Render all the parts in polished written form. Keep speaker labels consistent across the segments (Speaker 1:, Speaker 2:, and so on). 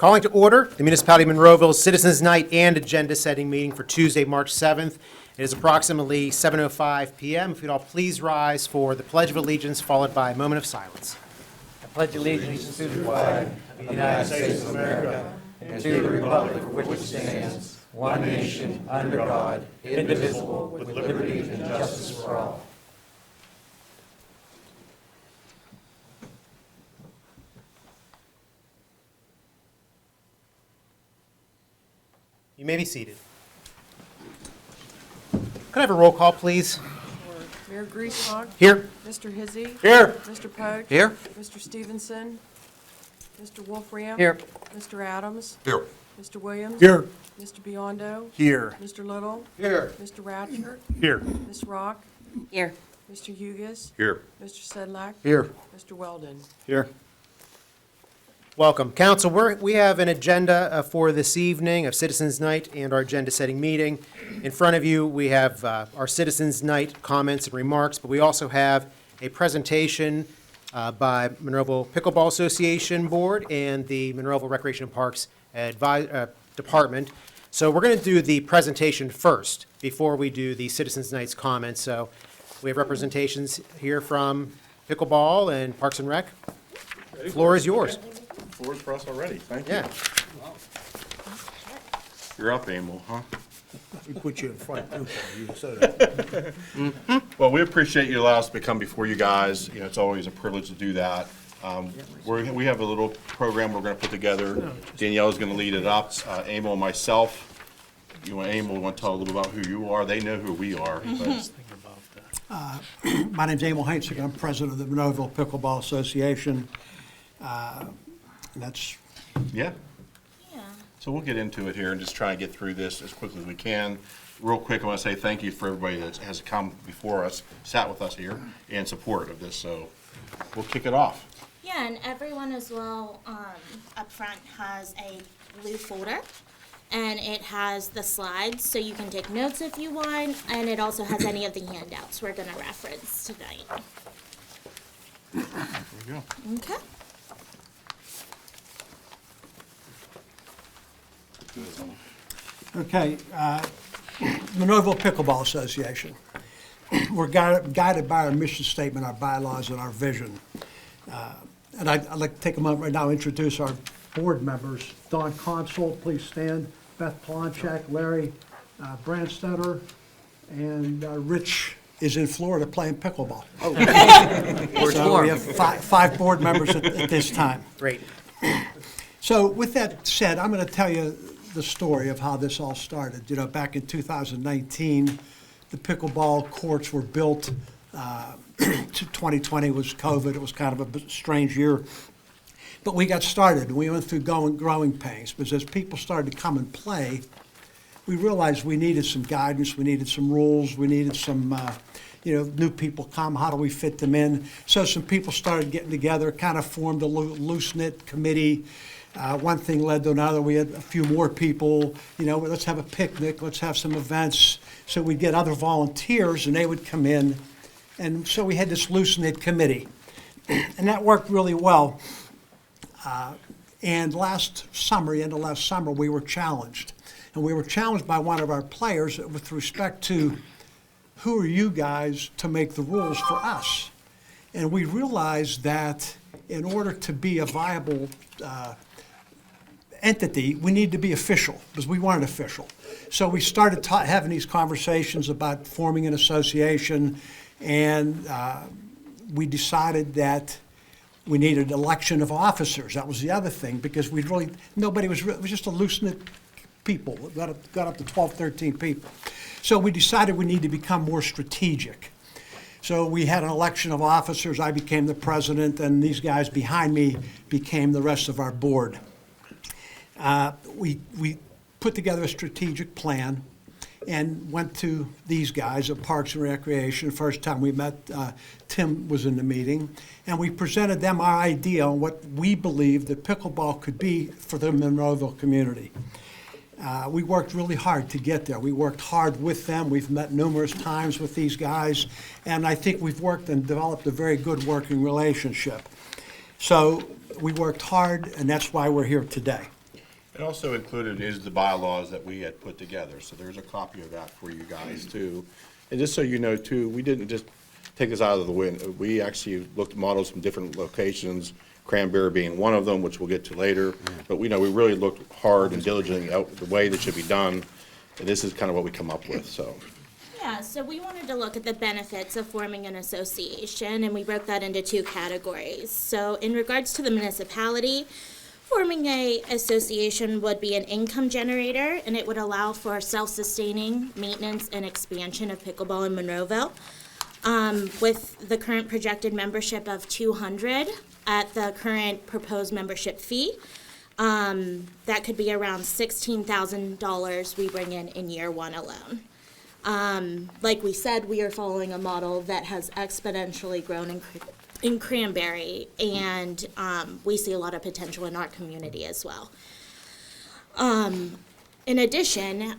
Speaker 1: Calling to order the Municipality of Monroeville Citizens Night and Agenda Setting Meeting for Tuesday, March 7th. It is approximately 7:05 p.m. If you'd all please rise for the Pledge of Allegiance, followed by a moment of silence.
Speaker 2: I pledge allegiance to the flag of the United States of America and to the republic for which it stands, one nation, under God, indivisible, with liberty and justice for all.
Speaker 1: You may be seated. Could I have a roll call, please?
Speaker 3: Mayor Griesbach.
Speaker 1: Here.
Speaker 3: Mr. Hizzy.
Speaker 1: Here.
Speaker 3: Mr. Pogue.
Speaker 1: Here.
Speaker 3: Mr. Stevenson. Mr. Wolfram.
Speaker 1: Here.
Speaker 3: Mr. Adams.
Speaker 1: Here.
Speaker 3: Mr. Williams.
Speaker 1: Here.
Speaker 3: Mr. Biondo.
Speaker 1: Here.
Speaker 3: Mr. Little.
Speaker 1: Here.
Speaker 3: Mr. Ratcher.
Speaker 1: Here.
Speaker 3: Ms. Rock.
Speaker 4: Here.
Speaker 3: Mr. Hugus.
Speaker 1: Here.
Speaker 3: Mr. Sedlak.
Speaker 1: Here.
Speaker 3: Mr. Weldon.
Speaker 1: Here. Welcome. Council, we have an agenda for this evening of Citizens Night and our agenda-setting meeting. In front of you, we have our Citizens Night comments and remarks, but we also have a presentation by Monroeville Pickleball Association Board and the Monroeville Recreation and Parks Department. So we're going to do the presentation first before we do the Citizens Night's comments. So we have representations here from Pickleball and Parks and Rec. Floor is yours.
Speaker 5: Floor's for us already, thank you.
Speaker 1: Yeah.
Speaker 5: You're up, Emil, huh?
Speaker 6: We put you in front, too, Paul. You said it.
Speaker 5: Well, we appreciate you allowing us to come before you guys. You know, it's always a privilege to do that. We have a little program we're gonna put together. Danielle's gonna lead it up, Emil and myself. Emil, want to tell a little about who you are? They know who we are. But
Speaker 6: My name's Emil Heinzig. I'm president of the Monroeville Pickleball Association. That's,
Speaker 5: yeah. So we'll get into it here and just try and get through this as quickly as we can. Real quick, I want to say thank you for everybody that has come before us, sat with us here, in support of this. So we'll kick it off.
Speaker 4: Yeah, and everyone as well up front has a blue folder, and it has the slides, so you can take notes if you want, and it also has any of the handouts we're going to reference tonight.
Speaker 5: There we go.
Speaker 4: Okay.
Speaker 6: okay, Monroeville Pickleball Association. We're guided by our mission statement, our bylaws, and our vision. And I'd like to take a moment right now to introduce our board members. Dawn Consul, please stand. Beth Plonchak, Larry Brandstetter, and Rich is in Florida playing pickleball. So we have five board members at this time.
Speaker 1: Great.
Speaker 6: So with that said, I'm going to tell you the story of how this all started. You know, back in 2019, the pickleball courts were built. 2020 was COVID. It was kind of a strange year. But we got started. We went through growing pains because as people started to come and play, we realized we needed some guidance. We needed some rules. We needed some, new people come. How do we fit them in? So some people started getting together, kind of formed a loose-knit committee. One thing led to another. We had a few more people, let's have a picnic, let's have some events. So we'd get other volunteers and they would come in. And so we had this loose-knit committee. And that worked really well. And last summer, the end of last summer, we were challenged. And we were challenged by one of our players with respect to who are you guys to make the rules for us? And we realized that in order to be a viable entity, we need to be official, because we weren't official. So we started having these conversations about forming an association, and we decided that we needed election of officers. That was the other thing, because it was just a loose-knit people. It got up to 12, 13 people. So we decided we need to become more strategic. So we had an election of officers. I became the president, and these guys behind me became the rest of our board. We put together a strategic plan and went to these guys at Parks and Recreation. The first time we met, Tim was in the meeting, and we presented them our idea on what we believed that pickleball could be for the Monroeville community. We worked really hard to get there. We worked hard with them. We've met numerous times with these guys, and I think we've worked and developed a very good working relationship. So we worked hard, and that's why we're here today.
Speaker 5: And also included is the bylaws that we had put together, so there's a copy of that for you guys too. And just so you know too, we didn't just take this out of the wind, we actually looked at models from different locations, Cranberry being one of them, which we'll get to later. But we know we really looked hard and diligently out the way that should be done, and this is kind of what we come up with, so.
Speaker 4: Yeah, so we wanted to look at the benefits of forming an association, and we broke that into two categories. So in regards to the municipality, forming a association would be an income generator, and it would allow for self-sustaining maintenance and expansion of pickleball in Monroeville. With the current projected membership of 200 at the current proposed membership fee, that could be around $16,000 we bring in year one alone. Like we said, we are following a model that has exponentially grown in Cranberry, and we see a lot of potential in our community as well. In addition,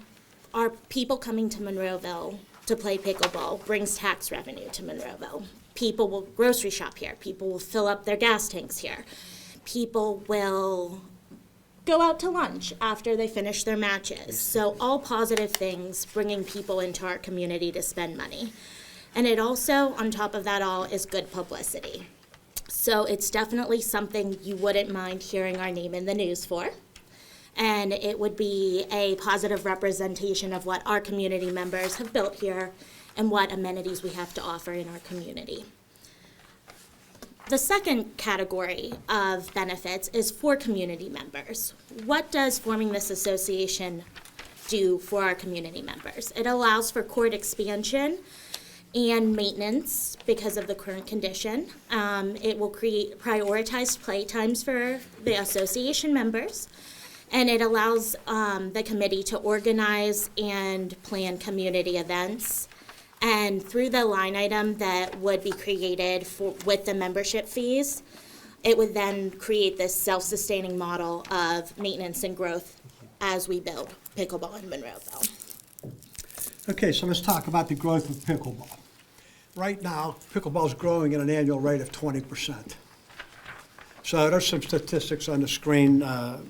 Speaker 4: our people coming to Monroeville to play pickleball brings tax revenue to Monroeville. People will grocery shop here. People will fill up their gas tanks here. People will go out to lunch after they finish their matches. So all positive things bringing people into our community to spend money. And it also, on top of that all, is good publicity. So it's definitely something you wouldn't mind hearing our name in the news for. And it would be a positive representation of what our community members have built here and what amenities we have to offer in our community. The second category of benefits is for community members. What does forming this association do for our community members? It allows for court expansion and maintenance because of the current condition. It will create prioritized play times for the association members, and it allows the committee to organize and plan community events. And through the line item that would be created with the membership fees, it would then create this self-sustaining model of maintenance and growth as we build pickleball in Monroeville.
Speaker 6: Okay, so let's talk about the growth of pickleball. Right now, pickleball is growing at an annual rate of 20%. So there's some statistics on the screen, and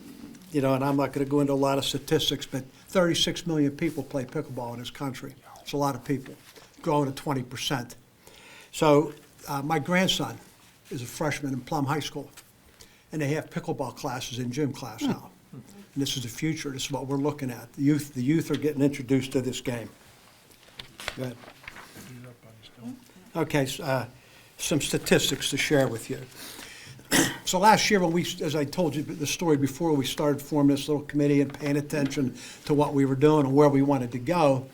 Speaker 6: I'm not going to go into a lot of statistics, but 36 million people play pickleball in this country. It's a lot of people, growing at 20%. So my grandson is a freshman in Plum High School, and they have pickleball classes in gym class now. And this is the future. This is what we're looking at. The youth are getting introduced to this game. Go ahead. Okay, some statistics to share with you. So last year, when as I told you the story before, we started forming this little committee and paying attention to what we were doing and where we wanted to go.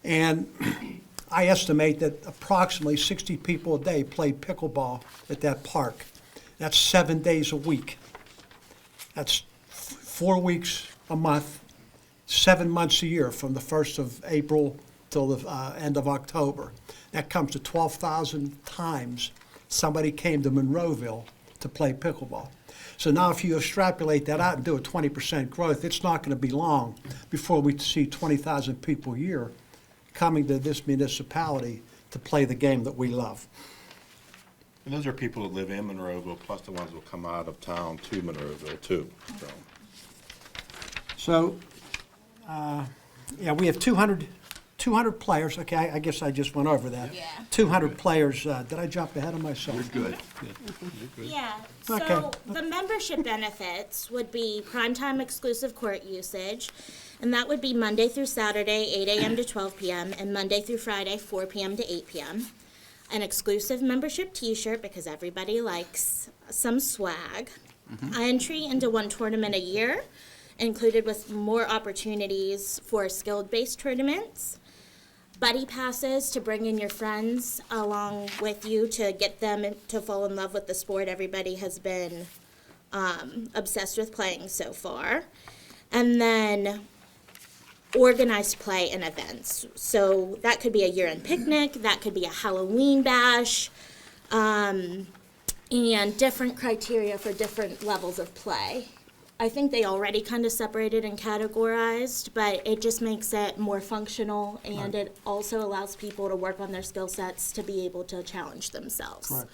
Speaker 6: And I estimate that approximately 60 people a day played pickleball at that park. That's 7 days a week. That's 4 weeks a month, 7 months a year, from the 1st of April till the end of October. That comes to 12,000 times somebody came to Monroeville to play pickleball. So now if you extrapolate that out and do a 20% growth, it's not going to be long before we see 20,000 people a year coming to this municipality to play the game that we love.
Speaker 5: And those are people that live in Monroeville, plus the ones that will come out of town to Monroeville too, so.
Speaker 6: So, we have 200 players. Okay, I guess I just went over that.
Speaker 4: Yeah.
Speaker 6: 200 players. Did I jump ahead of myself?
Speaker 5: Good.
Speaker 4: Yeah,
Speaker 6: Okay.
Speaker 4: so the membership benefits would be primetime exclusive court usage, and that would be Monday through Saturday, 8 a.m. to 12 p.m., and Monday through Friday, 4 p.m. to 8 p.m. An exclusive membership t-shirt, because everybody likes some swag. Entry into one tournament a year, included with more opportunities for skilled-based tournaments. Buddy passes to bring in your friends along with you to get them to fall in love with the sport everybody has been obsessed with playing so far. And then organized play and events. So that could be a year-end picnic, that could be a Halloween bash, and different criteria for different levels of play. I think they already kind of separated and categorized, but it just makes it more functional, and it also allows people to work on their skill sets to be able to challenge themselves.
Speaker 6: Right.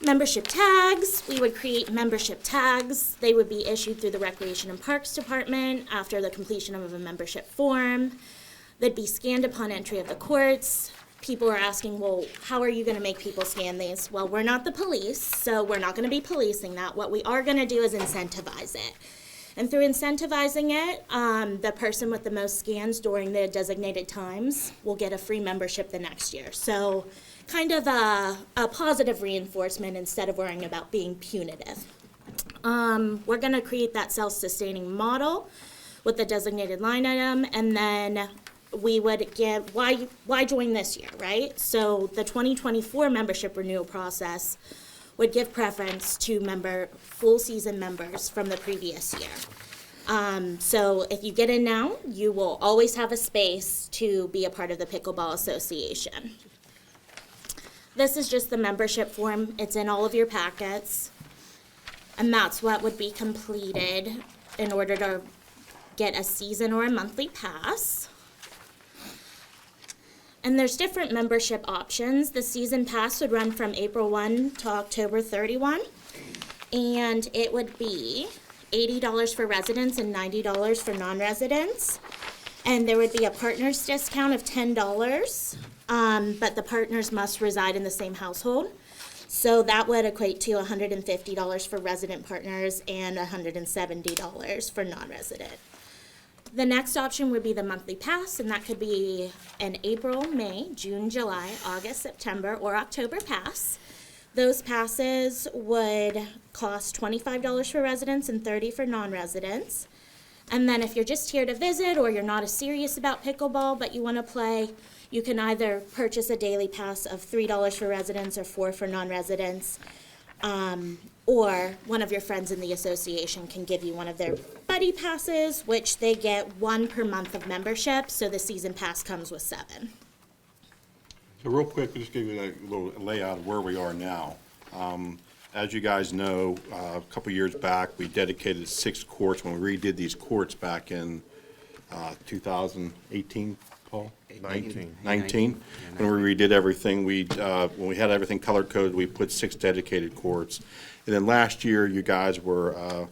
Speaker 4: Membership tags, we would create membership tags. They would be issued through the Recreation and Parks Department after the completion of a membership form. They'd be scanned upon entry of the courts. People are asking, well, how are you gonna make people scan these? Well, we're not the police, so we're not gonna be policing that. What we are gonna do is incentivize it. And through incentivizing it, the person with the most scans during the designated times will get a free membership the next year. So kind of a positive reinforcement instead of worrying about being punitive. We're gonna create that self-sustaining model with the designated line item, and then we would give, why join this year, right? So the 2024 membership renewal process would give preference to full season members from the previous year. So if you get in now, you will always have a space to be a part of the Pickleball Association. This is just the membership form. It's in all of your packets. And that's what would be completed in order to get a season or a monthly pass. And there's different membership options. The season pass would run from April 1 to October 31. And it would be $80 for residents and $90 for non-residents. And there would be a partner's discount of $10, but the partners must reside in the same household. So that would equate to $150 for resident partners and $170 for non-resident. The next option would be the monthly pass, and that could be an April, May, June, July, August, September, or October pass. Those passes would cost $25 for residents and $30 for non-residents. And then if you're just here to visit or you're not as serious about pickleball but you want to play, you can either purchase a daily pass of $3 for residents or $4 for non-residents. Or one of your friends in the association can give you one of their buddy passes, which they get 1 per month of membership, so the season pass comes with 7.
Speaker 5: So real quick, just give you a little layout of where we are now. As you guys know, a couple years back, we dedicated 6 courts when we redid these courts back in 2018, Paul? 19. When we redid everything, when we had everything color coded, we put 6 dedicated courts. And then last year, you guys were,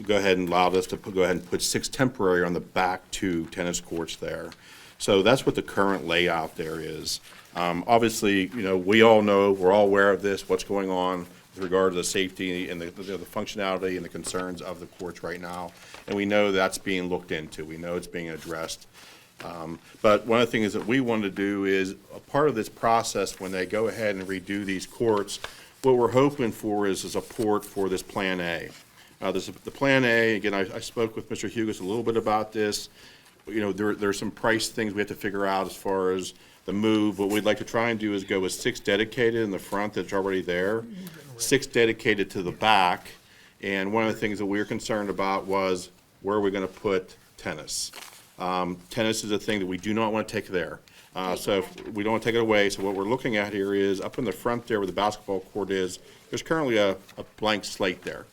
Speaker 5: go ahead and allowed us to go ahead and put 6 temporary on the back 2 tennis courts there. So that's what the current layout there is. Obviously, you know, we all know, we're all aware of this, what's going on with regard to the safety and the functionality and the concerns of the courts right now. And we know that's being looked into. We know it's being addressed. But one of the things that we want to do is, a part of this process, when they go ahead and redo these courts, what we're hoping for is a support for this Plan A. The Plan A, again, I spoke with Mr. Hughes a little bit about this. You know, there's some price things we have to figure out as far as the move. What we'd like to try and do is go with 6 dedicated in the front that's already there, 6 dedicated to the back. And one of the things that we were concerned about was, where are we going to put tennis? Tennis is a thing that we do not want to take there. So if we don't want to take it away. So what we're looking at here is, up in the front there where the basketball court is, there's currently a blank slate there.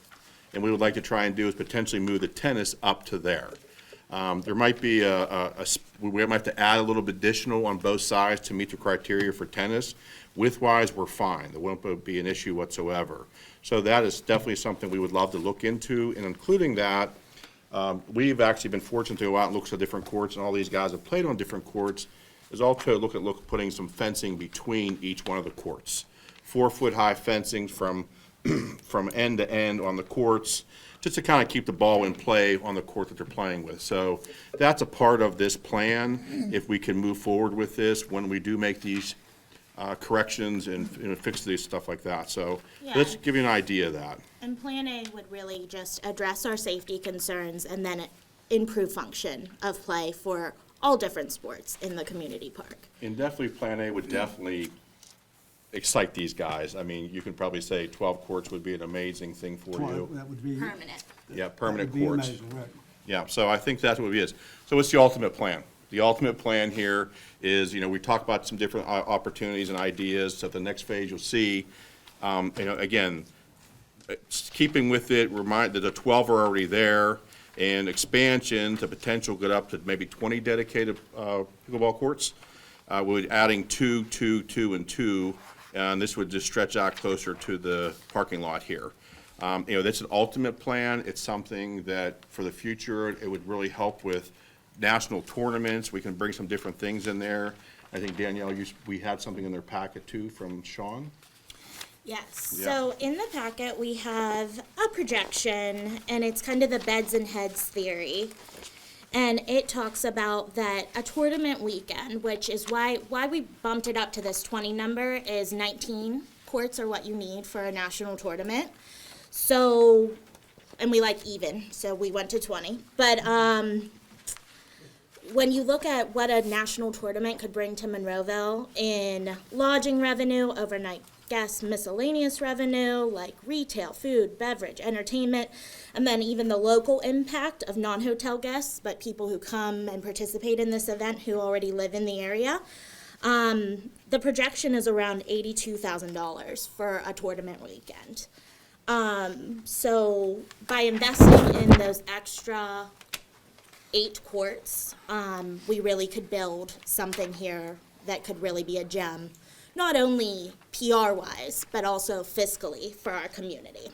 Speaker 5: And we would like to try and do is potentially move the tennis up to there. There might be we might have to add a little bit additional on both sides to meet the criteria for tennis. Width-wise, we're fine. There won't be an issue whatsoever. So that is definitely something we would love to look into. And including that, we've actually been fortunate to go out and look at different courts, and all these guys have played on different courts. Is also look at putting some fencing between each one of the courts. 4-foot-high fencing from end to end on the courts, just to kind of keep the ball in play on the court that they're playing with. So that's a part of this plan, if we can move forward with this, when we do make these corrections and fix these stuff like that. So let's give you an idea of that.
Speaker 4: And Plan A would really just address our safety concerns and then improve function of play for all different sports in the community park.
Speaker 5: And definitely Plan A would definitely excite these guys. I mean, you can probably say 12 courts would be an amazing thing for you.
Speaker 6: That would be,
Speaker 4: Permanent.
Speaker 5: Yeah, permanent
Speaker 6: that would be
Speaker 5: courts.
Speaker 6: amazing, right.
Speaker 5: Yeah, so I think that's what it is. So what's the ultimate plan? The ultimate plan here is, you know, we talk about some different opportunities and ideas. So the next phase you'll see, you know, again, keeping with it, remind that the 12 are already there, and expansion to potential get up to maybe 20 dedicated pickleball courts. We're adding 2, 2, 2, and 2 and this would just stretch out closer to the parking lot here. That's an ultimate plan. It's something that for the future, it would really help with national tournaments. We can bring some different things in there. I think Danielle, we had something in their packet too from Sean.
Speaker 4: Yes,
Speaker 5: Yeah.
Speaker 4: so in the packet, we have a projection, and it's kind of the beds and heads theory. And it talks about that a tournament weekend, which is why we bumped it up to this 20 number, is 19 courts are what you need for a national tournament. So, and we like even, so we went to 20. But when you look at what a national tournament could bring to Monroeville in lodging revenue, overnight guest miscellaneous revenue, like retail, food, beverage, entertainment, and then even the local impact of non-hotel guests, but people who come and participate in this event who already live in the area. The projection is around $82,000 for a tournament weekend. So by investing in those extra 8 courts, we really could build something here that could really be a gem, not only PR-wise, but also fiscally for our community.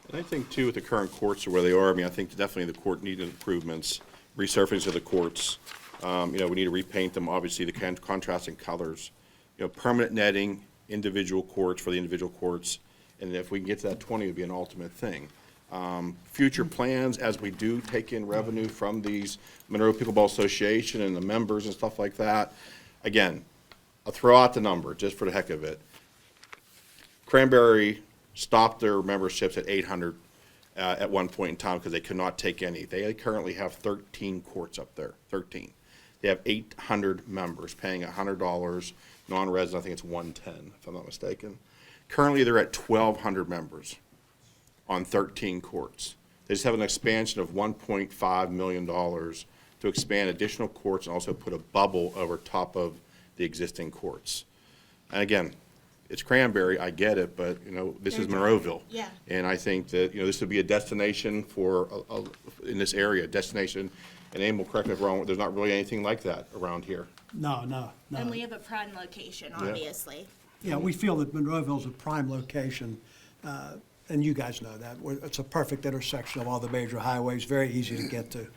Speaker 5: And I think too, with the current courts or where they are, I think definitely the court needed improvements, resurfacing of the courts. We need to repaint them, obviously, the contrasting colors. Permanent netting, individual courts for the individual courts. And if we can get to that 20, it would be an ultimate thing. Future plans, as we do take in revenue from these Monroe Pickleball Association and the members and stuff like that. Again, I'll throw out the number just for the heck of it. Cranberry stopped their memberships at 800 at one point in time because they could not take any. They currently have 13 courts up there, 13. They have 800 members paying $100, non-resident, I think it's $110, if I'm not mistaken. Currently, they're at 1,200 members on 13 courts. They just have an expansion of $1.5 million to expand additional courts and also put a bubble over top of the existing courts. And again, it's Cranberry, I get it, but, this is Monroeville.
Speaker 4: Yeah.
Speaker 5: And I think that, this would be a destination for, in this area, destination, and Amy will correct me if I'm wrong, there's not really anything like that around here.
Speaker 6: No.
Speaker 4: And we have a prime location, obviously.
Speaker 6: Yeah, we feel that Monroeville's a prime location, and you guys know that. It's a perfect intersection of all the major highways, very easy to get to.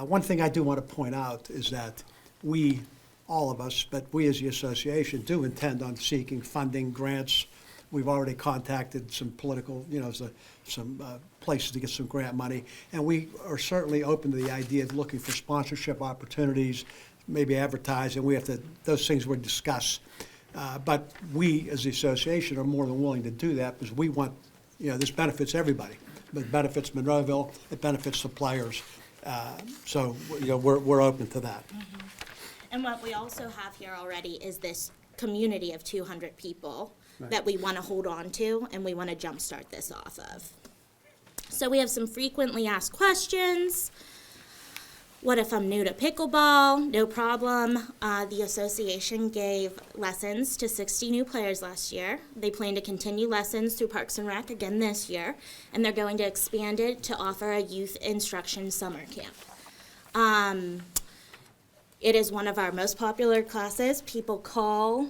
Speaker 6: One thing I do want to point out is that we, all of us, but we as the association do intend on seeking funding, grants. We've already contacted some political, some places to get some grant money, and we are certainly open to the idea of looking for sponsorship opportunities, maybe advertising. Those things we discuss. But we, as the association, are more than willing to do that because we want, this benefits everybody. It benefits Monroeville, it benefits the players. So, we're open to that.
Speaker 4: Mm-hmm. And what we also have here already is this community of 200 people that we want to hold on to and we want to jumpstart this off of. So we have some frequently asked questions. What if I'm new to pickleball? No problem. The association gave lessons to 60 new players last year. They plan to continue lessons through Parks and Rec again this year, and they're going to expand it to offer a youth instruction summer camp. It is one of our most popular classes. People call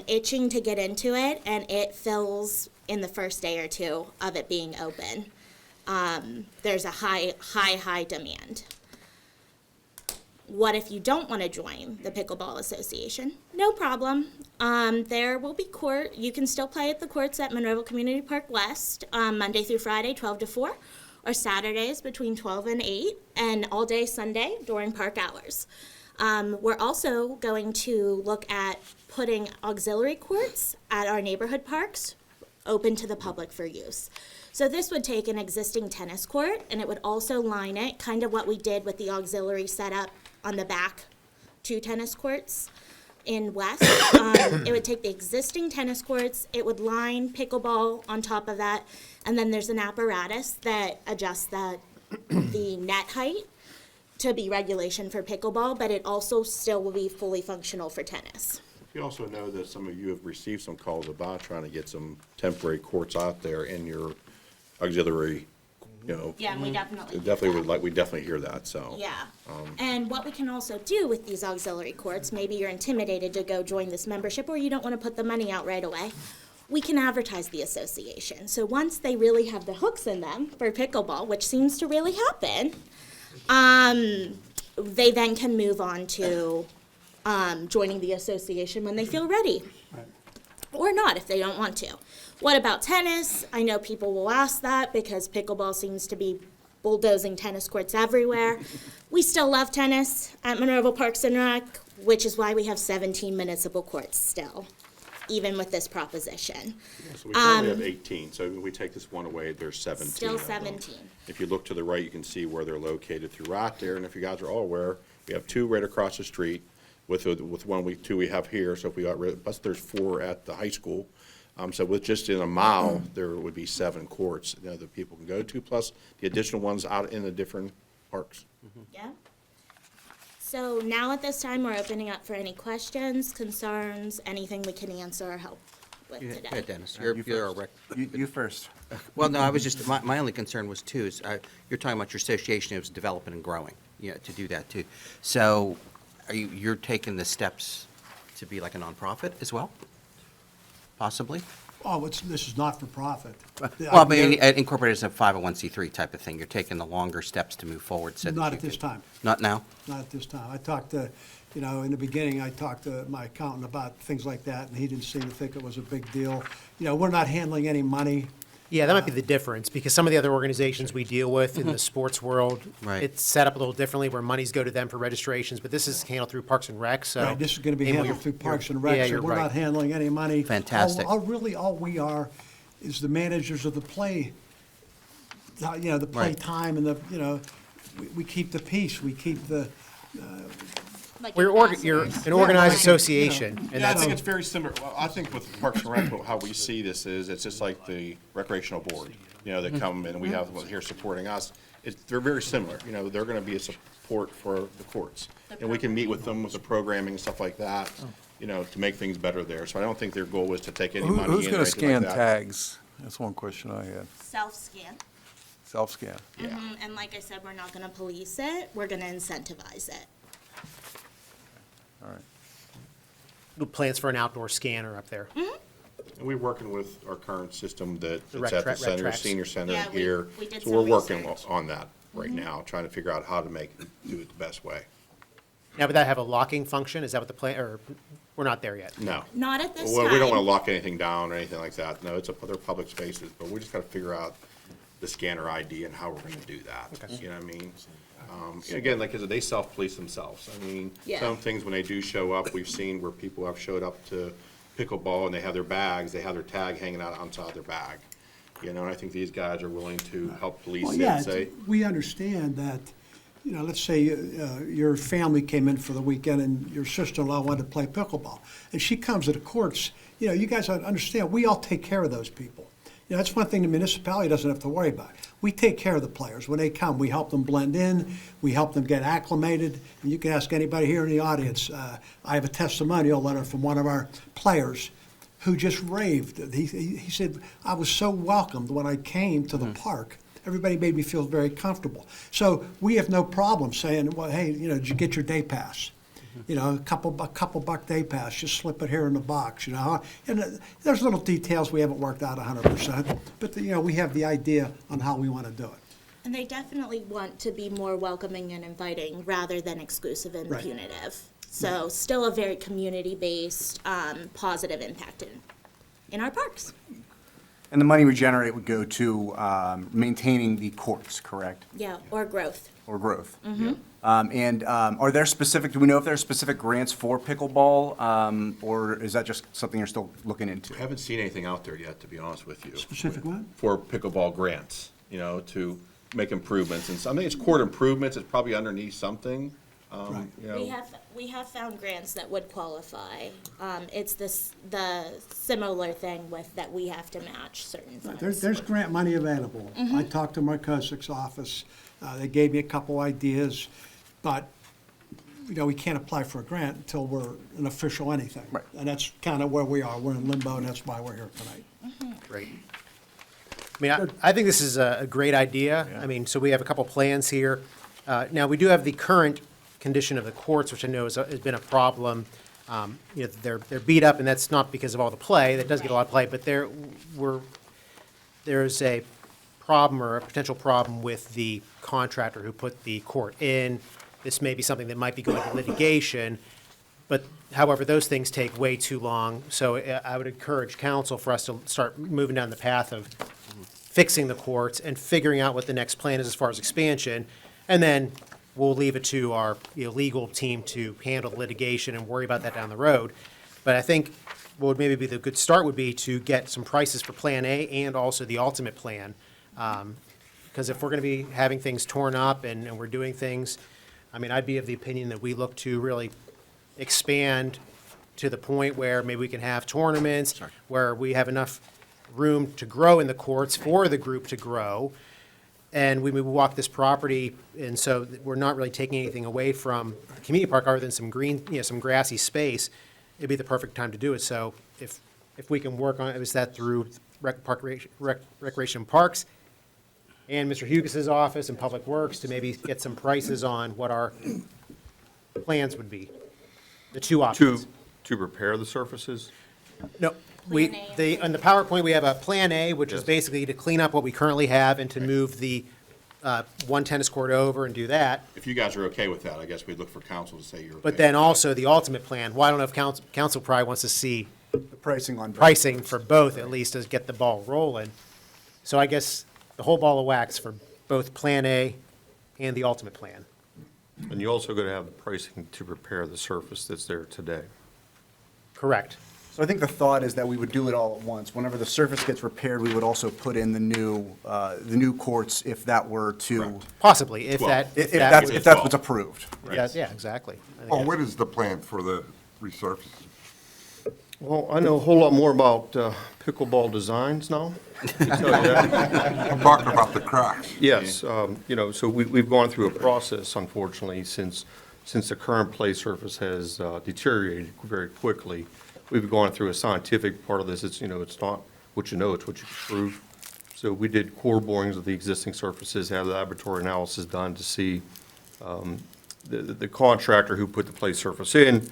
Speaker 4: itching to get into it, and it fills in the first day or two of it being open. There's a high demand. What if you don't want to join the Pickleball Association? No problem. There will be you can still play at the courts at Monroeville Community Park West, Monday through Friday, 12 to 4, or Saturdays between 12 and 8, and all day Sunday during park hours. We're also going to look at putting auxiliary courts at our neighborhood parks open to the public for use. So this would take an existing tennis court, and it would also line it, kind of what we did with the auxiliary setup on the back 2 tennis courts in West. It would take the existing tennis courts, it would line pickleball on top of that, and then there's an apparatus that adjusts the net height to be regulation for pickleball, but it also still will be fully functional for tennis.
Speaker 5: You also know that some of you have received some calls about trying to get some temporary courts out there in your auxiliary you know.
Speaker 4: Yeah, and we definitely do
Speaker 5: Definitely
Speaker 4: that.
Speaker 5: would like, we definitely hear that, so.
Speaker 4: Yeah. And what we can also do with these auxiliary courts, maybe you're intimidated to go join this membership or you don't want to put the money out right away, we can advertise the association. So once they really have the hooks in them for pickleball, which seems to really happen, they then can move on to joining the association when they feel ready. Or not if they don't want to. What about tennis? I know people will ask that because pickleball seems to be bulldozing tennis courts everywhere. We still love tennis at Monroeville Parks and Rec, which is why we have 17 municipal courts still, even with this proposition.
Speaker 5: So we currently have 18, so if we take this one away, there's 17.
Speaker 4: Still
Speaker 5: of them.
Speaker 4: 17.
Speaker 5: If you look to the right, you can see where they're located throughout there, and if you guys are all aware, we have 2 right across the street, with one, 2 we have here, so if we got rid, plus there's 4 at the high school. So with just in a mile, there would be 7 courts, you know, that people can go to, plus the additional ones out in the different parks.
Speaker 4: Yeah. So now at this time, we're opening up for any questions, concerns, anything we can answer or help with
Speaker 2: Yeah,
Speaker 4: today.
Speaker 2: Dennis, you're a rec.
Speaker 7: You first.
Speaker 2: Well, no, I was just, my only concern was too, is you're talking about your association is developing and growing, to do that too. So you're taking the steps to be like a nonprofit as well? Possibly?
Speaker 6: Oh, this is not for profit.
Speaker 2: Well, but incorporated as a 501c3 type of thing. You're taking the longer steps to move forward so that
Speaker 6: Not
Speaker 2: you
Speaker 6: at this
Speaker 2: could-
Speaker 6: time.
Speaker 2: Not now?
Speaker 6: Not at this time. I talked to, in the beginning, I talked to my accountant about things like that, and he didn't seem to think it was a big deal. We're not handling any money.
Speaker 1: Yeah, that might be the difference, because some of the other organizations we deal with in the sports world,
Speaker 2: Right.
Speaker 1: it's set up a little differently, where monies go to them for registrations, but this is handled through Parks and Rec, so.
Speaker 6: Right, this is gonna be
Speaker 1: Emil,
Speaker 6: handled through
Speaker 1: you're-
Speaker 6: Parks and
Speaker 1: yeah,
Speaker 6: Rec, so
Speaker 1: you're
Speaker 6: we're
Speaker 1: right.
Speaker 6: not handling any money.
Speaker 2: Fantastic.
Speaker 6: All we are is the managers of the play, the play
Speaker 2: Right.
Speaker 6: time and we keep the peace, we keep the,
Speaker 4: Like
Speaker 1: Well, you're
Speaker 4: ambassadors.
Speaker 1: an organized
Speaker 6: right.
Speaker 1: association, and
Speaker 5: Yeah, I
Speaker 1: that's,
Speaker 5: think it's very similar. Well, I think with Parks and Rec, how we see this is, it's just like the recreational board. They come and we have them here supporting us. They're very similar. They're gonna be a support for the courts. And we can meet with them with the programming and stuff like that, to make things better there. So I don't think their goal is to take any money in or
Speaker 7: Who's
Speaker 5: anything
Speaker 7: gonna
Speaker 5: like
Speaker 7: scan
Speaker 5: that.
Speaker 7: tags? That's one question I had.
Speaker 4: Self-scan.
Speaker 7: Self-scan.
Speaker 5: Yeah.
Speaker 4: And like I said, we're not gonna police it, we're gonna incentivize it.
Speaker 7: All right.
Speaker 1: plans for an outdoor scanner up there.
Speaker 5: And we're working with our current system
Speaker 1: The
Speaker 5: that's
Speaker 1: rec
Speaker 5: at the
Speaker 1: track- rec
Speaker 5: center,
Speaker 1: tracks.
Speaker 5: senior center
Speaker 4: Yeah,
Speaker 5: here.
Speaker 4: we did
Speaker 5: So
Speaker 4: some
Speaker 5: we're working
Speaker 4: research.
Speaker 5: on that right now, trying to figure out how to do it the best way.
Speaker 1: Now, would that have a locking function? Is that what the plan, or, we're not there yet?
Speaker 5: No.
Speaker 4: Not at this
Speaker 5: Well, we don't want to
Speaker 4: time.
Speaker 5: lock anything down or anything like that. No, they're public spaces, but we just got to figure out the scanner ID and how we're going to do that. You know what I mean? And again, like I said, they self-police themselves. I mean,
Speaker 4: Yeah.
Speaker 5: some things when they do show up, we've seen where people have showed up to pickleball and they have their bags, they have their tag hanging out outside their bag. And I think these guys are willing to help police
Speaker 6: well,
Speaker 5: it
Speaker 6: yeah,
Speaker 5: and say,
Speaker 6: we understand that, let's say your family came in for the weekend and your sister-in-law wanted to play pickleball, and she comes to the courts, you guys understand, we all take care of those people. That's one thing the municipality doesn't have to worry about. We take care of the players. When they come, we help them blend in, we help them get acclimated. And you can ask anybody here in the audience. I have a testimonial letter from one of our players who just raved. He said, I was so welcomed when I came to the park. Everybody made me feel very comfortable. So we have no problem saying, well, hey, did you get your day pass? A couple buck day pass, just slip it here in the box, And there's little details we haven't worked out 100%, but, we have the idea on how we want to do it.
Speaker 4: And they definitely want to be more welcoming and inviting rather than exclusive and
Speaker 6: Right.
Speaker 4: punitive. So still a very community-based, positive impact in our parks.
Speaker 7: And the money we generate would go to maintaining the courts, correct?
Speaker 4: Yeah, or growth.
Speaker 7: Or growth?
Speaker 4: Mm-hmm.
Speaker 7: Are there do we know if there are specific grants for pickleball, or is that just something you're still looking into?
Speaker 5: I haven't seen anything out there yet, to be honest with you.
Speaker 6: Specific what?
Speaker 5: For pickleball grants, to make improvements. And I think it's court improvements, it's probably underneath something.
Speaker 6: Right.
Speaker 4: We have found grants that would qualify. It's the similar thing with that we have to match certain funds.
Speaker 6: There's grant money available. I talked to my Kosik's office. They gave me a couple ideas, but, we can't apply for a grant until we're an official anything.
Speaker 7: Right.
Speaker 6: And that's kind of where we are. We're in limbo, and that's why we're here tonight.
Speaker 1: Great. mean, I think this is a great idea. I mean, so we have a couple plans here. Now, we do have the current condition of the courts, which I know has been a problem. You know, they're beat up, and that's not because of all the play. That does get a lot of play, but there's a problem or a potential problem with the contractor who put the court in. This may be something that might be going to litigation, but however, those things take way too long. So I would encourage council for us to start moving down the path of fixing the courts and figuring out what the next plan is as far as expansion. And then we'll leave it to our legal team to handle the litigation and worry about that down the road. But I think what would maybe be the good start would be to get some prices for Plan A and also the ultimate plan. Because if we're going to be having things torn up and we're doing things, I mean, I'd be of the opinion that we look to really expand to the point where maybe we can have tournaments, where we have enough room to grow in the courts for the group to grow. And we walk this property, and so we're not really taking anything away from the community park other than some green, some grassy space. It'd be the perfect time to do it. So if we can work on it, is that through Recreation Parks and Mr. Hugis's office and Public Works to maybe get some prices on what our plans would be, the two options.
Speaker 8: To repair the surfaces?
Speaker 1: No,
Speaker 4: Plan A.
Speaker 1: on the PowerPoint, we have a Plan A, which is basically to clean up what we currently have and to move the one tennis court over and do that.
Speaker 5: If you guys are okay with that, I guess we'd look for council to say you're okay.
Speaker 1: But then also the ultimate plan, well, I don't know if council probably wants to see
Speaker 7: The pricing on.
Speaker 1: pricing for both, at least to get the ball rolling. So I guess the whole ball of wax for both Plan A and the ultimate plan.
Speaker 8: And you're also going to have the pricing to repair the surface that's there today.
Speaker 1: Correct.
Speaker 7: So I think the thought is that we would do it all at once. Whenever the surface gets repaired, we would also put in the new courts if that were to,
Speaker 1: Possibly, if
Speaker 5: Well,
Speaker 1: that,
Speaker 7: if
Speaker 1: that
Speaker 7: that's,
Speaker 1: would-
Speaker 7: if that's what's approved.
Speaker 1: Yeah, exactly. I think
Speaker 9: Oh, what is the plan for the resurfacing?
Speaker 8: Well, I know a whole lot more about pickleball designs now. I can tell you that.
Speaker 9: I'm talking about the cracks.
Speaker 8: Yes, so we've gone through a process, unfortunately, since the current play surface has deteriorated very quickly. We've gone through a scientific part of this. It's not what you know, it's what you can prove. So we did core borings of the existing surfaces, had laboratory analysis done to see the contractor who put the play surface in,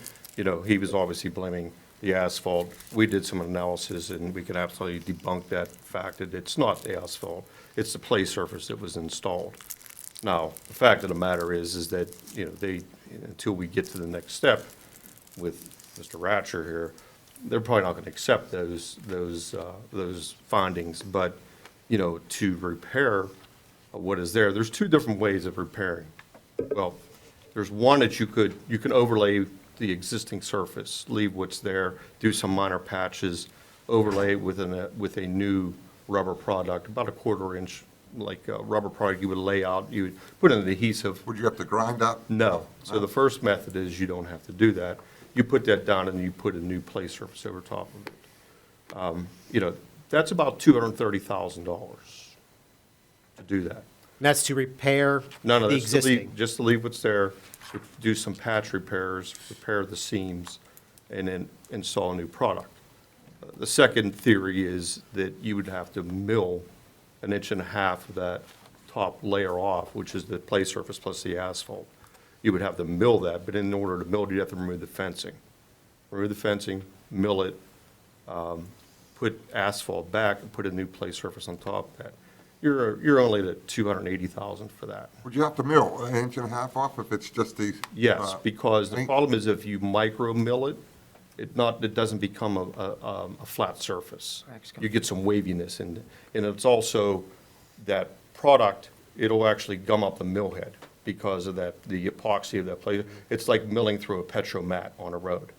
Speaker 8: he was obviously blaming the asphalt. We did some analysis, and we can absolutely debunk that fact that it's not the asphalt, it's the play surface that was installed. Now, the fact of the matter is that, until we get to the next step with Mr. Ratcher here, they're probably not going to accept those findings. But, to repair what is there, there's two different ways of repairing. Well, there's one that you can overlay the existing surface, leave what's there, do some minor patches, overlay it with a new rubber product, about a 1/4 inch, like rubber product you would lay out, you would put in the adhesive.
Speaker 9: Would you have to grind up?
Speaker 8: No. So the first method is you don't have to do that. You put that down and you put a new play surface over top of it. That's about $230,000 to do that.
Speaker 1: And that's to repair
Speaker 8: No,
Speaker 1: the
Speaker 8: that's to leave,
Speaker 1: existing.
Speaker 8: just to leave what's there, do some patch repairs, repair the seams, and then install a new product. The second theory is that you would have to mill 1.5 inches of that top layer off, which is the play surface plus the asphalt. You would have to mill that, but in order to mill it, you have to remove the fencing. Remove the fencing, mill it, put asphalt back, and put a new play surface on top of that. You're only at $280,000 for that.
Speaker 9: Would you have to mill 1.5 inches off if it's just the?
Speaker 8: Yes, because the
Speaker 9: length?
Speaker 8: problem is if you micro mill it, it doesn't become a flat surface. You get some waviness and it's also that product, it'll actually gum up the mill head because of that, the epoxy of that plate. It's like milling through a petromat on a road.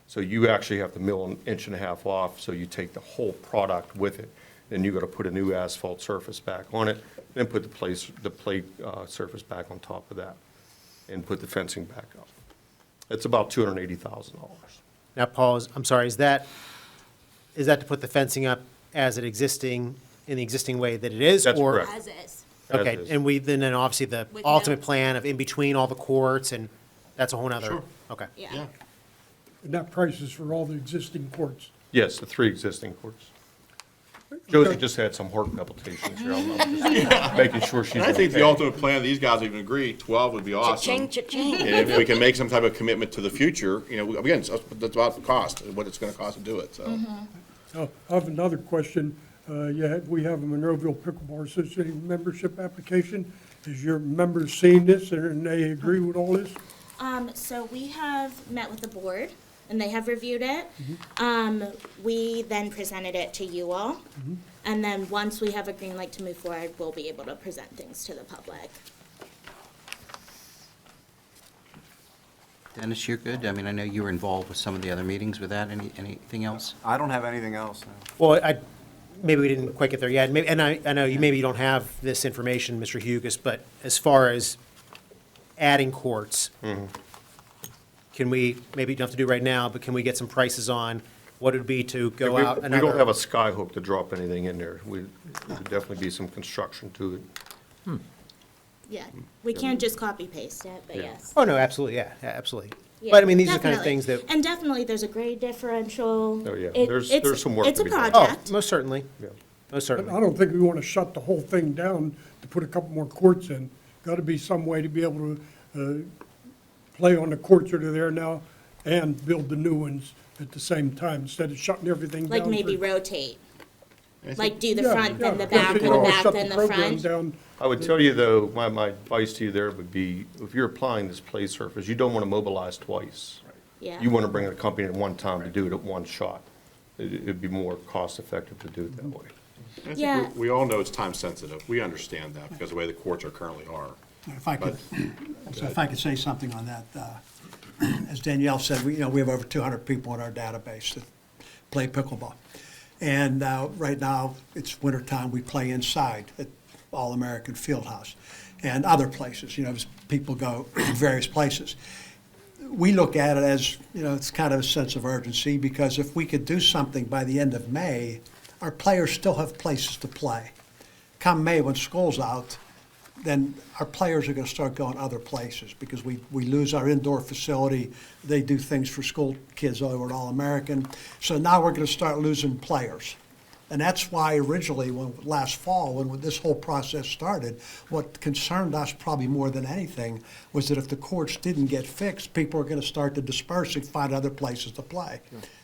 Speaker 8: So you actually have to mill 1.5 inches off, so you take the whole product with it. Then you got to put a new asphalt surface back on it, then put the plate surface back on top of that, and put the fencing back up. It's about $280,000.
Speaker 1: Now, Paul, I'm sorry, is that to put the fencing up as it existing, in the existing way that it is?
Speaker 8: That's
Speaker 1: or-
Speaker 8: correct.
Speaker 4: As is.
Speaker 1: Okay,
Speaker 8: As is.
Speaker 1: and then obviously the
Speaker 4: With
Speaker 1: ultimate
Speaker 4: no-
Speaker 1: plan of in between all the courts, and that's a whole nother.
Speaker 5: Sure.
Speaker 1: Okay.
Speaker 4: Yeah.
Speaker 10: And that price is for all the existing courts.
Speaker 8: Yes, the 3 existing courts. Josie just had some heart palpitations here. I'm just making sure she's
Speaker 5: And I think the
Speaker 8: okay.
Speaker 5: ultimate plan, these guys even agree, 12 would be awesome.
Speaker 3: Cha-ching.
Speaker 5: And if we can make some type of commitment to the future, you know, again, that's about the cost, what it's gonna cost to do it, so.
Speaker 10: Oh, I have another question. We have a Monroeville Pickleball Association membership application. Has your members seen this and they agree with all this?
Speaker 4: So we have met with the board, and they have reviewed it. We then presented it to you all. And then once we have a green light to move forward, we'll be able to present things to the public.
Speaker 2: Dennis, you're good? I mean, I know you were involved with some of the other meetings with that. Anything else?
Speaker 7: I don't have anything else. No.
Speaker 1: Well, maybe we didn't quite get there yet, maybe, and I know maybe you don't have this information, Mr. Hugus, but as far as adding courts, can we, maybe you don't have to do it right now, but can we get some prices on what it would be to go
Speaker 8: We
Speaker 1: out
Speaker 8: don't have
Speaker 1: another?
Speaker 8: a sky hook to drop anything in there. There'd definitely be some construction to it.
Speaker 4: Yeah, we can't just copy paste it, but
Speaker 8: Yeah.
Speaker 4: yes.
Speaker 1: Oh, no, absolutely, yeah, absolutely.
Speaker 4: Yeah,
Speaker 1: But I mean, these are the kind of
Speaker 4: definitely.
Speaker 1: things that,
Speaker 4: And definitely, there's a grade differential.
Speaker 8: Oh, yeah.
Speaker 4: It-
Speaker 8: There's
Speaker 4: it's-
Speaker 8: some work
Speaker 4: It's
Speaker 8: to
Speaker 4: a
Speaker 8: be done.
Speaker 1: oh,
Speaker 4: project.
Speaker 1: most certainly,
Speaker 8: Yeah.
Speaker 1: most
Speaker 10: But I
Speaker 1: certainly.
Speaker 10: don't think we want to shut the whole thing down to put a couple more courts in. Got to be some way to be able to play on the courts that are there now and build the new ones at the same time, instead of shutting everything down.
Speaker 4: Like maybe
Speaker 10: for-
Speaker 4: rotate,
Speaker 5: I think-
Speaker 4: like do the
Speaker 10: Yeah,
Speaker 4: front, then
Speaker 10: yeah,
Speaker 4: the
Speaker 10: yeah,
Speaker 4: back,
Speaker 10: so
Speaker 4: or
Speaker 10: you
Speaker 4: the
Speaker 10: don't
Speaker 4: back,
Speaker 10: shut
Speaker 4: then the
Speaker 10: program
Speaker 4: front.
Speaker 10: down.
Speaker 8: I would tell you, though, my advice to you there would be, if you're applying this play surface, you don't want to mobilize twice.
Speaker 4: Yeah.
Speaker 8: You want to bring the company at one time to do it at one shot. It'd be more cost-effective to do it that way.
Speaker 5: I think
Speaker 4: Yeah.
Speaker 5: we all know it's time sensitive, we understand that, because of the way the courts are currently are.
Speaker 6: If I could, so if I could say something on that, as Danielle said, we have over 200 people in our database that play pickleball. And right now, it's wintertime, we play inside at All-American Fieldhouse and other places, as people go various places. We look at it as, it's kind of a sense of urgency, because if we could do something by the end of May, our players still have places to play. Come May, when school's out, then our players are going to start going other places, because we lose our indoor facility. They do things for school kids over at All-American. So now we're going to start losing players. And that's why originally, last fall, when this whole process started, what concerned us probably more than anything was that if the courts didn't get fixed, people were going to start to disperse and find other places to play.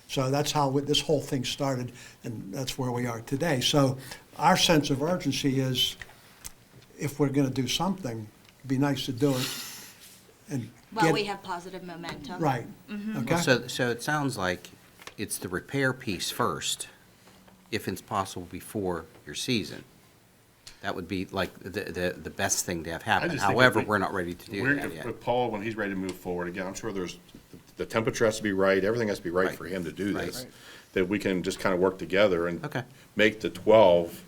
Speaker 6: So that's how this whole thing started, and that's where we are today. So our sense of urgency is, if we're going to do something, it'd be nice to do it and
Speaker 4: While
Speaker 6: get.
Speaker 4: we have positive momentum.
Speaker 6: Right, okay?
Speaker 2: So it sounds like it's the repair piece first, if it's possible before your season. That would be like the best thing to have happen.
Speaker 5: just think
Speaker 2: However,
Speaker 5: if we-
Speaker 2: we're not ready to do
Speaker 5: We're,
Speaker 2: that yet.
Speaker 5: with Paul, when he's ready to move forward, again, I'm sure the temperature has to be right, everything has to be right
Speaker 2: Right.
Speaker 5: for him to do
Speaker 2: Right.
Speaker 5: this. That we can just kind of work together and
Speaker 2: Okay.
Speaker 5: make the 12,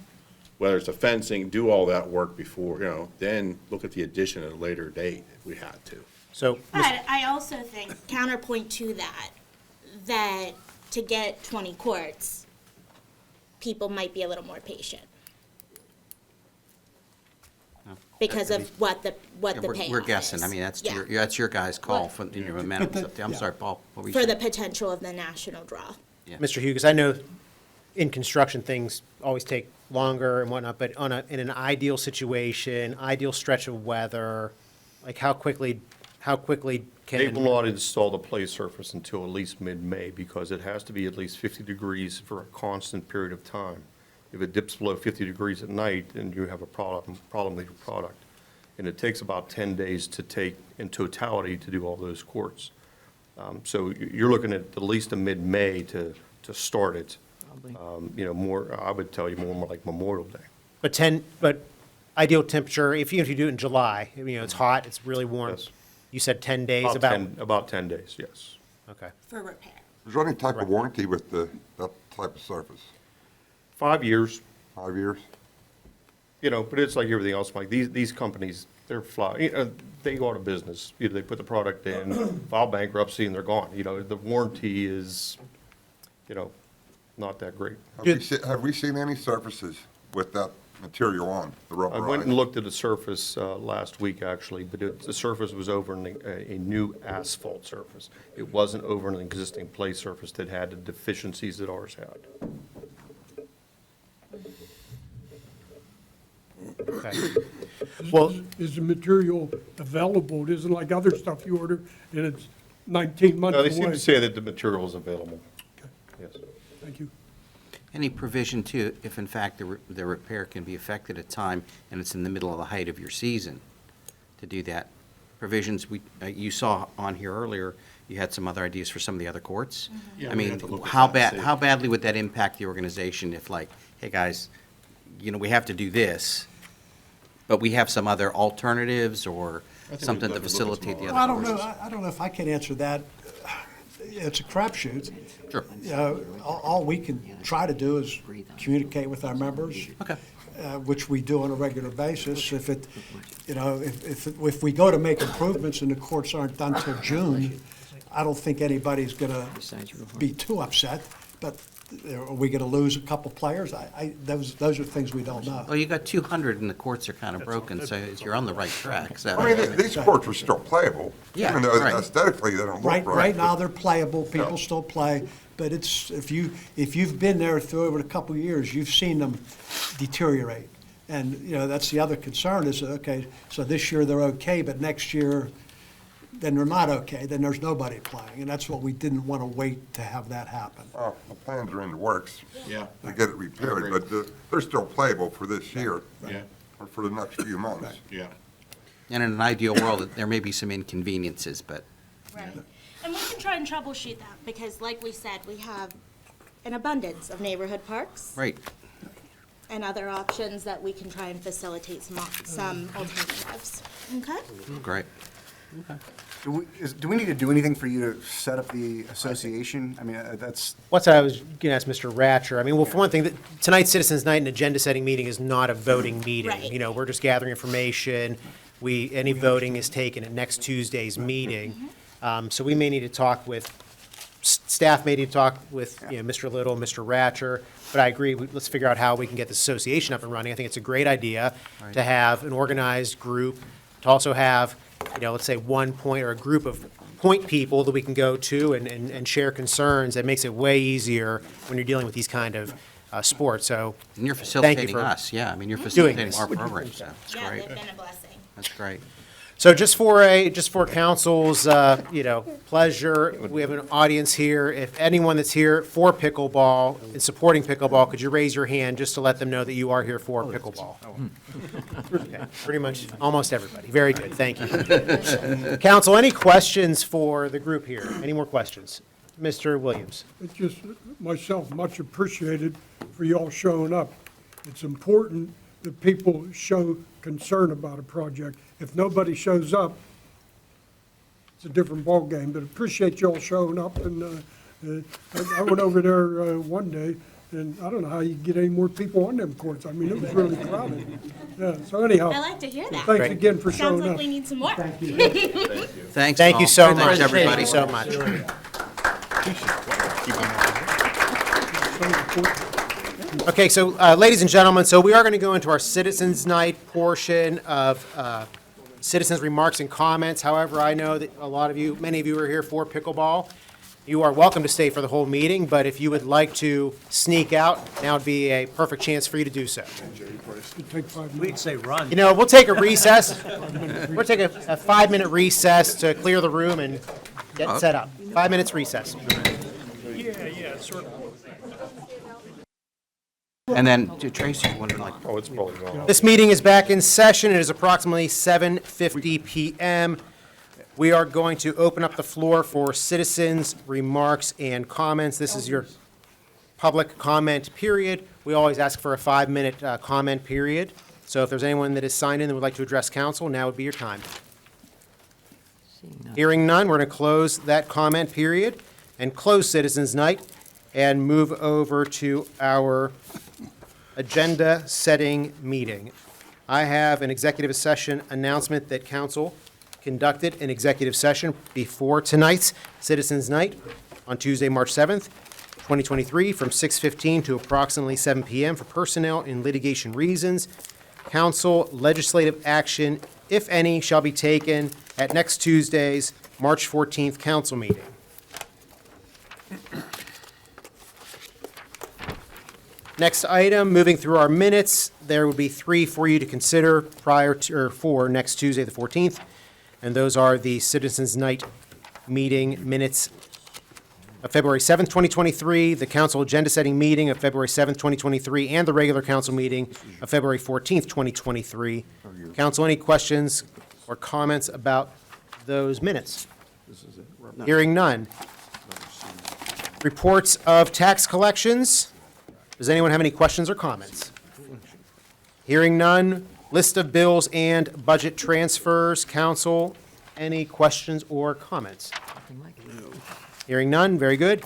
Speaker 5: whether it's a fencing, do all that work before, then look at the addition at a later date if we had to.
Speaker 1: So,
Speaker 4: But I also think, counterpoint to that to get 20 courts, people might be a little more patient. Because of what the
Speaker 2: Yeah,
Speaker 4: payoff
Speaker 2: We're guessing. I
Speaker 4: is.
Speaker 2: mean, that's
Speaker 4: Yeah.
Speaker 2: that's your guys' call
Speaker 4: Right.
Speaker 2: for your momentum.
Speaker 6: But the-
Speaker 2: I'm
Speaker 6: yeah.
Speaker 2: sorry, Paul. What were you
Speaker 4: For the
Speaker 2: saying?
Speaker 4: potential of the national draw.
Speaker 1: Mr. Hugus, I know in construction, things always take longer and whatnot, but in an ideal situation, ideal stretch of weather, like how quickly
Speaker 8: They will
Speaker 1: can,
Speaker 8: not install the play surface until at least mid-May, because it has to be at least 50 degrees for a constant period of time. If it dips below 50 degrees at night, then you have a problem with your product. And it takes about 10 days to take, in totality, to do all those courts. So you're looking at least a mid-May to start it. I would tell you more like Memorial Day.
Speaker 1: but ideal temperature, even if you do it in July, it's hot, it's really warm.
Speaker 8: Yes.
Speaker 1: You said 10 days, about,
Speaker 8: About 10 days, yes.
Speaker 1: okay.
Speaker 4: For repair.
Speaker 9: Is there any type of warranty with that type of surface?
Speaker 8: 5 years,
Speaker 9: 5 years?
Speaker 8: but it's like everything else, Mike. These companies, they're they go out of business. Either they put the product in, file bankruptcy, and they're gone. The warranty is, not that great.
Speaker 9: Have we seen any surfaces with that material on, the
Speaker 8: I went and
Speaker 9: rubberized?
Speaker 8: looked at the surface last week, actually, but the surface was over a new asphalt surface. It wasn't over an existing play surface that had the deficiencies that ours had.
Speaker 1: Okay. Well,
Speaker 10: Is the material available? It isn't like other stuff you order and it's 19 months
Speaker 8: No,
Speaker 10: away.
Speaker 8: they seem to say that the material is available. Yes.
Speaker 10: Thank you.
Speaker 2: Any provision too, if in fact the repair can be effected at time and it's in the middle of the height of your season, to do that? Provisions, you saw on here earlier, you had some other ideas for some of the other courts.
Speaker 5: Yeah,
Speaker 2: I
Speaker 5: we
Speaker 2: mean,
Speaker 5: have to look at
Speaker 2: how
Speaker 5: that and see.
Speaker 2: how badly would that impact the organization if like, hey, guys, we have to do this, but we have some other alternatives or
Speaker 5: think
Speaker 2: something
Speaker 5: we'd
Speaker 2: to
Speaker 5: like to look at
Speaker 2: facilitate the
Speaker 5: some
Speaker 6: Well, I
Speaker 2: other
Speaker 6: don't know,
Speaker 2: courses?
Speaker 6: I don't know if I can answer that. It's a crapshoot.
Speaker 2: Sure.
Speaker 6: All we can try to do is communicate with our members.
Speaker 2: Okay.
Speaker 6: Which we do on a regular basis. If it, if we go to make improvements and the courts aren't done till June, I don't think anybody's gonna be too upset, but are we gonna lose a couple players? Those are things we don't know.
Speaker 2: Well, you got 200 and the courts are kind of broken, so you're on the right track, so.
Speaker 9: I mean, these courts are still playable,
Speaker 2: Yeah,
Speaker 9: even though
Speaker 2: right.
Speaker 9: aesthetically they don't look right.
Speaker 6: Right now, they're playable, people
Speaker 9: Yeah.
Speaker 6: still play, but it's, if you've been there through over a couple of years, you've seen them deteriorate. And, that's the other concern is, okay, so this year they're okay, but next year, then they're not okay, then there's nobody playing. And that's what we didn't want to wait to have that happen.
Speaker 9: Oh, the plans are in the works
Speaker 5: Yeah,
Speaker 9: to get it repaired,
Speaker 5: agree.
Speaker 9: but they're still playable for this year
Speaker 5: yeah,
Speaker 9: or for the next few months.
Speaker 5: yeah.
Speaker 2: And in an ideal world, there may be some inconveniences, but
Speaker 4: Right. And we can try and troubleshoot that, because like we said, we have an abundance of neighborhood parks
Speaker 2: right.
Speaker 4: and other options that we can try and facilitate some alternatives. Okay?
Speaker 2: Great.
Speaker 7: Do we need to do anything for you to set up the association? I mean, that's,
Speaker 1: what's I was going to ask Mr. Ratcher. I mean, well, for one thing, tonight's Citizens Night and agenda-setting meeting is not a voting meeting.
Speaker 4: Right.
Speaker 1: We're just gathering information. Any voting is taken at next Tuesday's meeting. So we may need to talk with, staff may need to talk with, Mr. Little, Mr. Ratcher. But I agree, let's figure out how we can get the association up and running. I think it's a great idea to have an organized group, to also have, let's say one point or a group of point people that we can go to and share concerns. That makes it way easier when you're dealing with these kind of sports. So
Speaker 2: And you're
Speaker 1: thank you
Speaker 2: facilitating
Speaker 1: for
Speaker 2: us, yeah, I mean, you're
Speaker 1: doing
Speaker 2: facilitating
Speaker 1: this.
Speaker 2: our program, so that's
Speaker 4: Yeah,
Speaker 2: great.
Speaker 4: they've been a blessing.
Speaker 2: That's great.
Speaker 1: So just for council's, pleasure, we have an audience here. If anyone that's here for pickleball and supporting pickleball, could you raise your hand just to let them know that you are here for pickleball? Okay, pretty much, almost everybody. Very good, thank you. Council, any questions for the group here? Any more questions? Mr. Williams?
Speaker 10: It's just, myself, much appreciated for y'all showing up. It's important that people show concern about a project. If nobody shows up, it's a different ballgame, but appreciate y'all showing up. And I went over there one day, and I don't know how you get any more people on them courts. I mean, it was really crowded. Yeah, so anyhow,
Speaker 4: I like to hear that.
Speaker 10: thanks again for
Speaker 4: Sounds
Speaker 10: showing
Speaker 4: like
Speaker 10: up.
Speaker 4: we need some more.
Speaker 2: Thanks,
Speaker 1: Thank you
Speaker 2: all.
Speaker 1: so
Speaker 2: Thanks,
Speaker 1: much.
Speaker 2: everybody.
Speaker 1: Thank you so much. Okay, so, ladies and gentlemen, so we are going to go into our Citizens Night portion of citizens' remarks and comments. However, I know that many of you are here for pickleball. You are welcome to stay for the whole meeting, but if you would like to sneak out, now would be a perfect chance for you to do so.
Speaker 10: Take 5 minutes.
Speaker 11: We'd say run.
Speaker 1: We'll take a recess. We'll take a 5-minute recess to clear the room and get set up. 5 minutes recess.
Speaker 11: Yeah, sort of.
Speaker 2: And then, Tracy's wondering, like,
Speaker 8: Oh, it's probably gone.
Speaker 1: This meeting is back in session. It is approximately 7:50 PM. We are going to open up the floor for citizens' remarks and comments. This is your public comment period. We always ask for a 5-minute comment period. So if there's anyone that is signed in that would like to address council, now would be your time. Hearing none, we're going to close that comment period and close Citizens' Night and move over to our agenda-setting meeting. I have an executive session announcement that council conducted an executive session before tonight's Citizens' Night on Tuesday, March 7th, 2023, from 6:15 to approximately 7 PM for personnel and litigation reasons. Council legislative action, if any, shall be taken at next Tuesday's, March 14th, council meeting. Next item, moving through our minutes, there will be 3 for you to consider prior to, or for next Tuesday, the 14th. And those are the Citizens Night meeting minutes of February 7th, 2023, the council agenda-setting meeting of February 7th, 2023, and the regular council meeting of February 14th, 2023. Council, any questions or comments about those minutes? Hearing none. Reports of tax collections. Does anyone have any questions or comments? Hearing none. List of bills and budget transfers. Council, any questions or comments? Hearing none. Very good.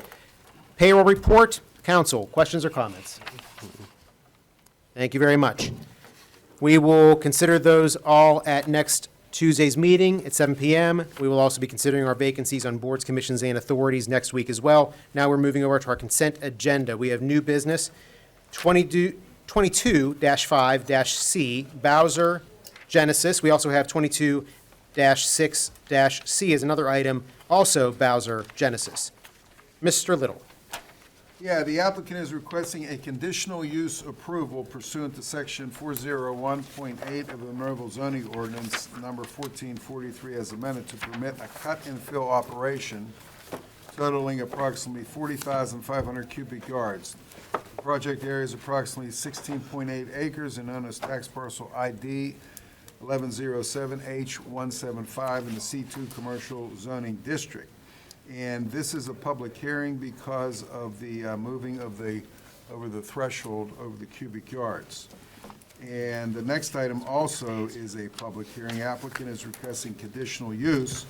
Speaker 1: Payroll report. Council, questions or comments? Thank you very much. We will consider those all at next Tuesday's meeting at 7 p.m. We will also be considering our vacancies on boards, commissions, and authorities next week as well. Now we're moving over to our consent agenda. We have new business, 22-5-C, Bowser, Genesis. We also have 22-6-C as another item, also Bowser, Genesis. Mr. Little.
Speaker 12: Yeah, the applicant is requesting a conditional use approval pursuant to section 401.8 of the Monroeville zoning ordinance number 1443 as amended to permit a cut and fill operation totaling approximately 40,500 cubic yards. The project area is approximately 16.8 acres and known as tax parcel ID 1107H175 in the C2 Commercial Zoning District. And this is a public hearing because of the moving of over the threshold over the cubic yards. And the next item also is a public hearing. Applicant is requesting conditional use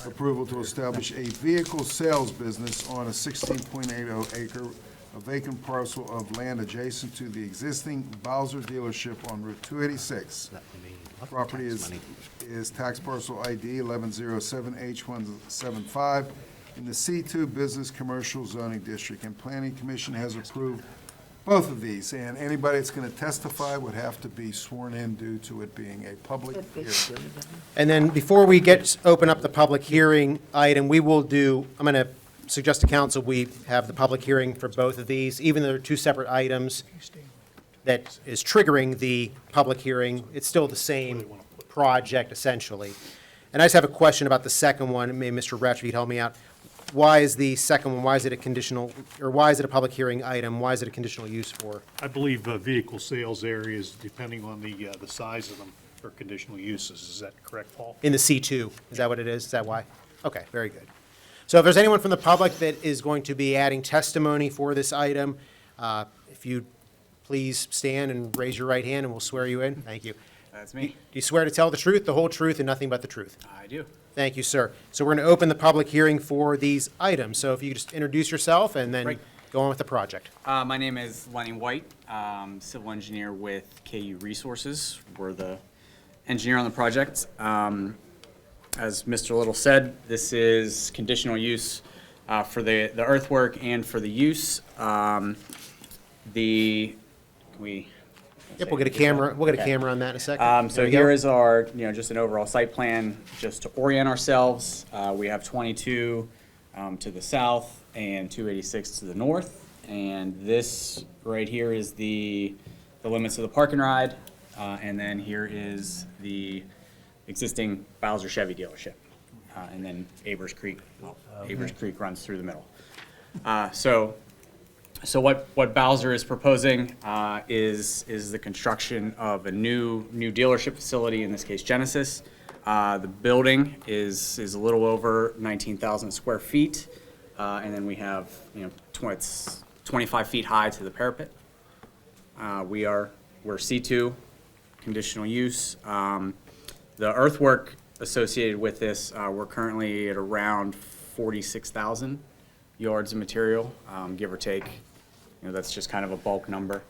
Speaker 12: approval to establish a vehicle sales business on a 16.80 acre vacant parcel of land adjacent to the existing Bowser dealership on Route 286. Property is tax parcel ID 1107H175 in the C2 Business Commercial Zoning District, and Planning Commission has approved both of these, and anybody that's going to testify would have to be sworn in due to it being a public hearing.
Speaker 1: And then before we open up the public hearing item, we will do, I'm going to suggest to council we have the public hearing for both of these, even though they're two separate items that is triggering the public hearing. It's still the same project essentially. And I just have a question about the second one. Maybe Mr. Ratch, you'd help me out. Why is the second one, why is it a conditional, or why is it a public hearing item? Why is it a conditional use for?
Speaker 11: I believe vehicle sales areas, depending on the size of them, are conditional uses. Is that correct, Paul?
Speaker 1: In the C2, is that what it is? Is that why? Okay, very good. So if there's anyone from the public that is going to be adding testimony for this item, if you please stand and raise your right hand and we'll swear you in. Thank you.
Speaker 13: That's me.
Speaker 1: Do you swear to tell the truth, the whole truth, and nothing but the truth?
Speaker 13: I do.
Speaker 1: Thank you, sir. So we're going to open the public hearing for these items. So if you could just introduce yourself and then
Speaker 13: Right.
Speaker 1: go on with the project.
Speaker 13: My name is Lenny White, civil engineer with KU Resources. We're the engineer on the project. As Mr. Little said, this is conditional use for the earthwork and for the use.
Speaker 1: Yep, we'll get a camera on that in a second.
Speaker 13: So
Speaker 1: There we go.
Speaker 13: here is our, just an overall site plan, just to orient ourselves. We have 22 to the south and 286 to the north. And this right here is the limits of the park and ride. And then here is the existing Bowser Chevy dealership. And then Abers Creek runs through the middle. So what Bowser is proposing is the construction of a new dealership facility, in this case Genesis. The building is a little over 19,000 square feet, and then we have it's 25 feet high to the parapet. We're C2, conditional use. The earthwork associated with this, we're currently at around 46,000 yards of material, give or take. That's just kind of a bulk number.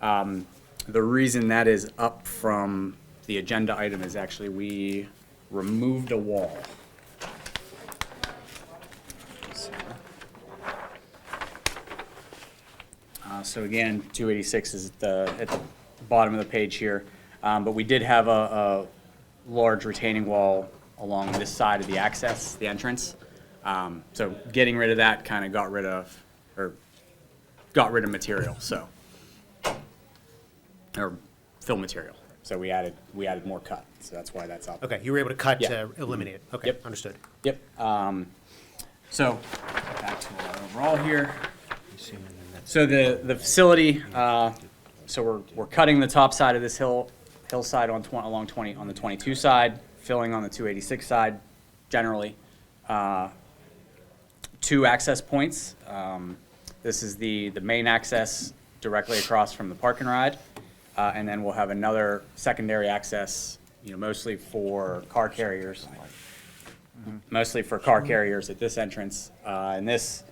Speaker 13: The reason that is up from the agenda item is actually we removed a wall. So again, 286 is at the bottom of the page here. But we did have a large retaining wall along this side of the access, the entrance. So getting rid of that kind of got rid of material, so. or fill material. So we added more cut, so that's why that's up.
Speaker 1: Okay, you were able to cut
Speaker 13: Yeah.
Speaker 1: to eliminate it. Okay,
Speaker 13: Yep.
Speaker 1: understood.
Speaker 13: Yep. So back to our overall here. So the facility, so we're cutting the top side of this hillside on along 20 on the 22 side, filling on the 286 side, generally. 2 access points. This is the main access directly across from the parking ride, and then we'll have another secondary access, mostly for car carriers. Mostly for car carriers at this entrance. And this,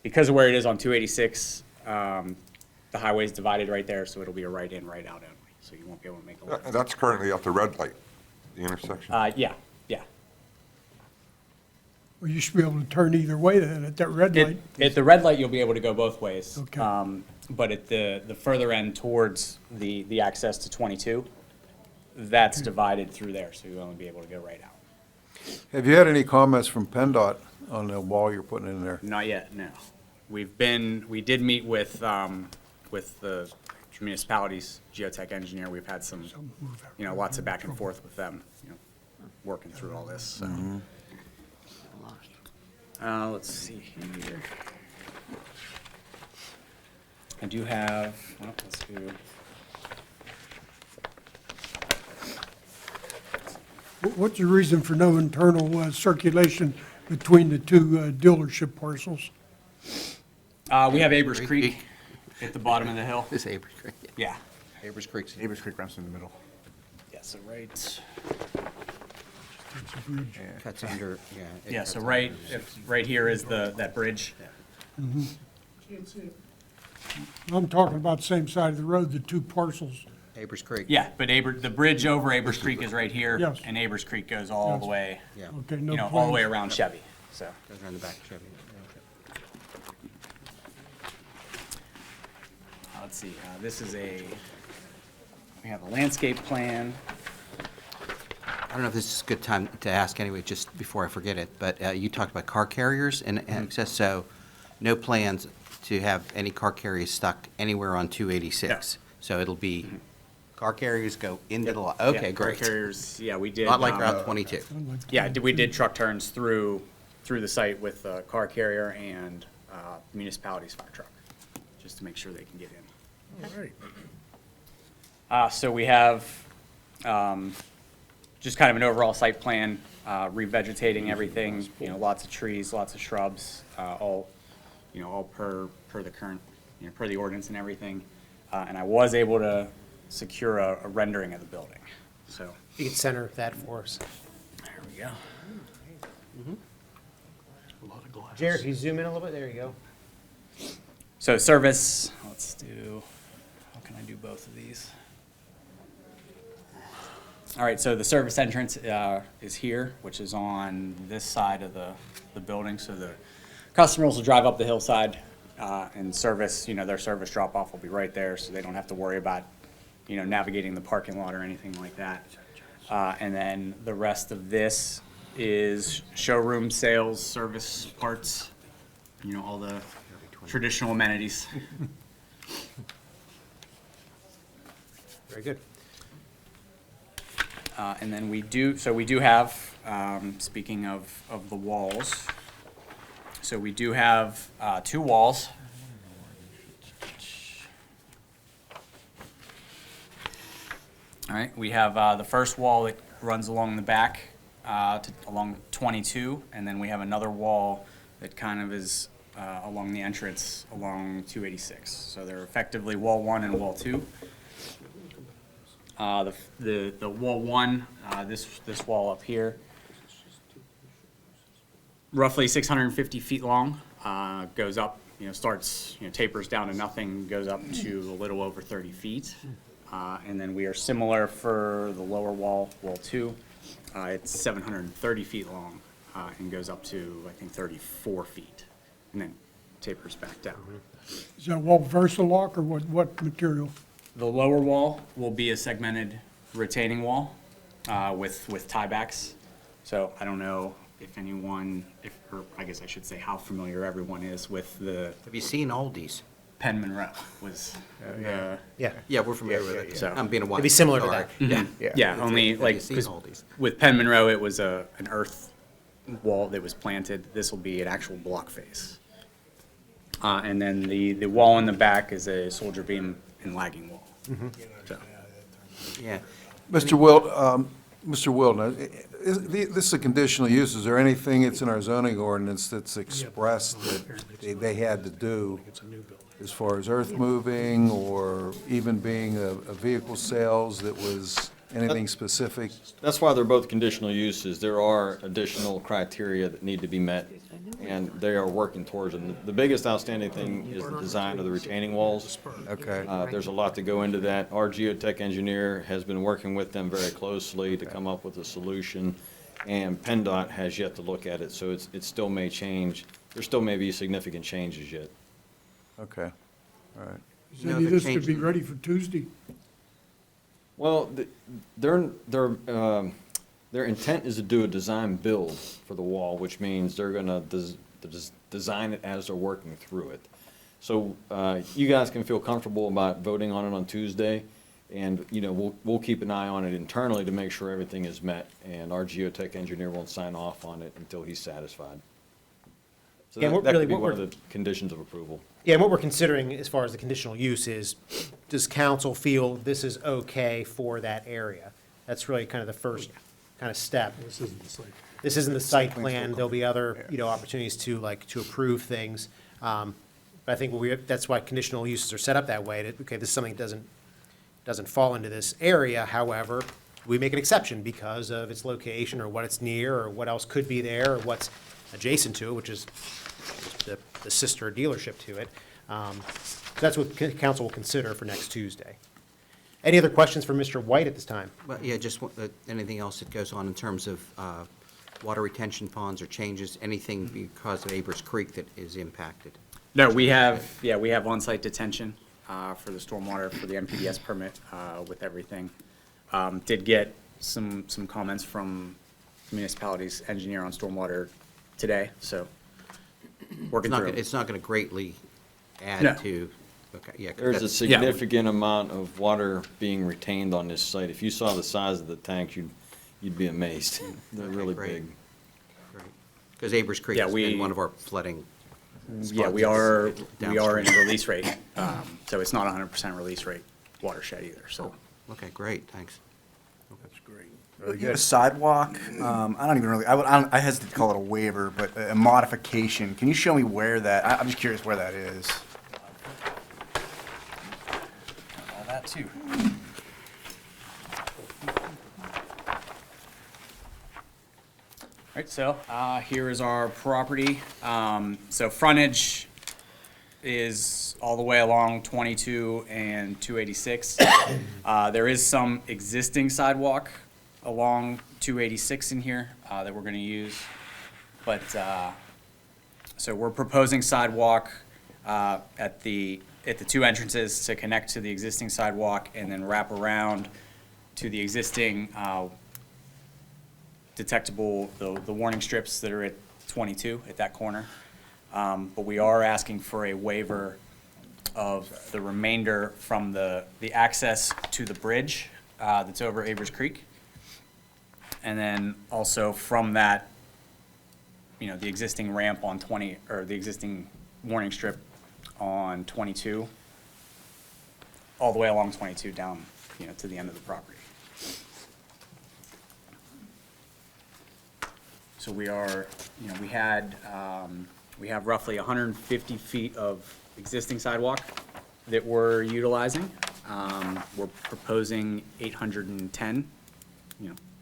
Speaker 13: because of where it is on 286, the highway's divided right there, so it'll be a right in, right out only. So you won't be able to make a left.
Speaker 9: That's currently at the red light, the intersection.
Speaker 13: Yeah.
Speaker 10: Well, you should be able to turn either way then at that red light.
Speaker 13: At the red light, you'll be able to go both ways.
Speaker 10: Okay.
Speaker 13: But at the further end towards the access to 22, that's divided through there, so you'll only be able to go right out.
Speaker 12: Have you had any comments from PennDOT on the wall you're putting in there?
Speaker 13: Not yet, no. We did meet with the municipality's geotech engineer. We've had some, lots of back and forth with them, working through all this, so. Let's see here. I do have, well, let's do.
Speaker 10: What's the reason for no internal circulation between the two dealership parcels?
Speaker 13: We have Abers Creek at the bottom of the hill.
Speaker 2: This Abers Creek.
Speaker 13: Yeah.
Speaker 2: Abers Creek's.
Speaker 7: Neighbors Creek runs in the middle.
Speaker 13: Yeah, so right.
Speaker 2: Cuts under, yeah. it
Speaker 13: Yeah,
Speaker 2: cuts
Speaker 13: so
Speaker 2: under.
Speaker 13: right here is that bridge.
Speaker 10: I'm talking about same side of the road, the two parcels.
Speaker 2: Abers Creek.
Speaker 13: Yeah, but the bridge over Abers Creek is right here.
Speaker 10: Yes.
Speaker 13: And Abers Creek goes all the
Speaker 10: Yes.
Speaker 13: way,
Speaker 2: Yeah,
Speaker 10: Okay, no
Speaker 13: all the way
Speaker 10: plans.
Speaker 13: around Chevy, so.
Speaker 2: goes around the back of Chevy.
Speaker 13: Let's see, this is we have a landscape plan.
Speaker 2: I don't know if this is a good time to ask anyway, just before I forget it, but you talked about car carriers and access, so no plans to have any car carriers stuck anywhere on 286? So it'll be, car carriers go into the lot, okay,
Speaker 13: Yeah, car
Speaker 2: great.
Speaker 13: carriers, yeah, we did.
Speaker 2: Not like
Speaker 13: um,
Speaker 2: Route 22.
Speaker 13: Yeah, we did truck turns through the site with a car carrier and municipality's fire truck, just to make sure they can get in. So we have just kind of an overall site plan, revegetating everything, lots of trees, lots of shrubs, all per the current, per the ordinance and everything. And I was able to secure a rendering of the building, so.
Speaker 1: You can center that for us.
Speaker 13: There we go.
Speaker 11: A lot of glass.
Speaker 1: Jared, can you zoom in a little bit? There you go.
Speaker 13: So service, let's do, how can I do both of these? All right, so the service entrance is here, which is on this side of the building. So the customers will drive up the hillside and service, their service drop-off will be right there, so they don't have to worry about, navigating the parking lot or anything like that. And then the rest of this is showroom sales, service, parts, all the traditional amenities.
Speaker 1: Very good.
Speaker 13: And then we do have, speaking of the walls, so we do have 2 walls. All right, we have the first wall that runs along the back, along 22, and then we have another wall that kind of is along the entrance along 286. So they're effectively wall 1 and wall 2. The wall 1, this wall up here, roughly 650 feet long, goes up, starts, tapers down to nothing, goes up to a little over 30 feet. And then we are similar for the lower wall, wall 2. It's 730 feet long and goes up to, I think, 34 feet, and then tapers back down.
Speaker 10: Is that wall Versalock or what material?
Speaker 13: The lower wall will be a segmented retaining wall with tiebacks. So I don't know if anyone, or I guess I should say how familiar everyone is with the,
Speaker 2: Have you seen Aldi's?
Speaker 13: Penn Monroe was,
Speaker 1: Yeah.
Speaker 2: Yeah, we're familiar with it.
Speaker 13: So-
Speaker 2: I'm being a white.
Speaker 1: It'd be similar to
Speaker 2: sorry.
Speaker 1: that.
Speaker 2: Yeah.
Speaker 13: yeah, only
Speaker 2: Have
Speaker 13: like,
Speaker 2: you seen
Speaker 13: 'cause
Speaker 2: all these?
Speaker 13: with Penn Monroe, it was an earth wall that was planted. This will be an actual block face. And then the wall in the back is a soldier beam and lagging wall. So,
Speaker 2: Yeah.
Speaker 12: Mr. Wilden, this is a conditional use. Is there anything that's in our zoning ordinance that's expressed that they had to do as far as earth moving or even being a vehicle sales that was anything specific?
Speaker 14: That's why they're both conditional uses. There are additional criteria that need to be met, and they are working towards them. The biggest outstanding thing is the design of the retaining walls.
Speaker 12: Okay.
Speaker 14: There's a lot to go into that. Our geotech engineer has been working with them very closely to come up with a solution, and PennDOT has yet to look at it, so it still may change. There still may be significant changes yet.
Speaker 12: Okay, all right.
Speaker 10: Is any of this to be ready for Tuesday?
Speaker 14: Well, their intent is to do a design build for the wall, which means they're gonna design it as they're working through it. So, you guys can feel comfortable about voting on it on Tuesday, and, you know, we'll keep an eye on it internally to make sure everything is met, and our geotech engineer won't sign off on it until he's satisfied. So
Speaker 1: Yeah,
Speaker 14: that
Speaker 1: really
Speaker 14: could be
Speaker 1: what
Speaker 14: one of
Speaker 1: we're-
Speaker 14: the conditions of approval.
Speaker 1: Yeah, and what we're considering as far as the conditional use is, does council feel this is okay for that area? That's really kind of the first kind of step.
Speaker 11: This isn't the site.
Speaker 1: This isn't the site plan, there'll be other, opportunities to approve things. But I think that's why conditional uses are set up that way, that, okay, this is something that doesn't fall into this area, however, we make an exception because of its location or what it's near or what else could be there or what's adjacent to it, which is the sister dealership to it. That's what council will consider for next Tuesday. Any other questions for Mr. White at this time?
Speaker 2: Well, yeah, just anything else that goes on in terms of water retention ponds or changes, anything because of Abers Creek that is impacted?
Speaker 13: no, we have on-site detention for the stormwater, for the MPDS permit with everything. Did get some comments from the municipality's engineer on stormwater today, so working through.
Speaker 2: It's not going to greatly
Speaker 13: No.
Speaker 2: add to, okay, yeah. 'cause
Speaker 14: There's a
Speaker 2: that's-
Speaker 14: significant amount of water being retained on this site. If you saw the size of the tanks, you'd be amazed. They're really
Speaker 2: great.
Speaker 14: big.
Speaker 2: Because Abers Creek
Speaker 13: Yeah,
Speaker 2: has
Speaker 13: we-
Speaker 2: been one of our flooding
Speaker 13: Yeah,
Speaker 2: spots
Speaker 13: we are in
Speaker 2: downstream.
Speaker 13: release rate, so it's not 100% release rate watershed either, so.
Speaker 2: Okay, great, thanks.
Speaker 7: A sidewalk, I don't even really, I hesitate to call it a waiver, but a modification. Can you show me where I'm just curious where that is.
Speaker 13: All that too. All right, so here is our property. So frontage is all the way along 22 and 286. There is some existing sidewalk along 286 in here that we're going to use. But, so we're proposing sidewalk at the two entrances to connect to the existing sidewalk and then wrap around to the existing detectable, the warning strips that are at 22 at that corner. But we are asking for a waiver of the remainder from the access to the bridge that's over Abers Creek. And then also from that, the existing ramp on 20, or the existing warning strip on 22, all the way along 22 down, to the end of the property. So we are, we have roughly 150 feet of existing sidewalk that we're utilizing. We're proposing 810,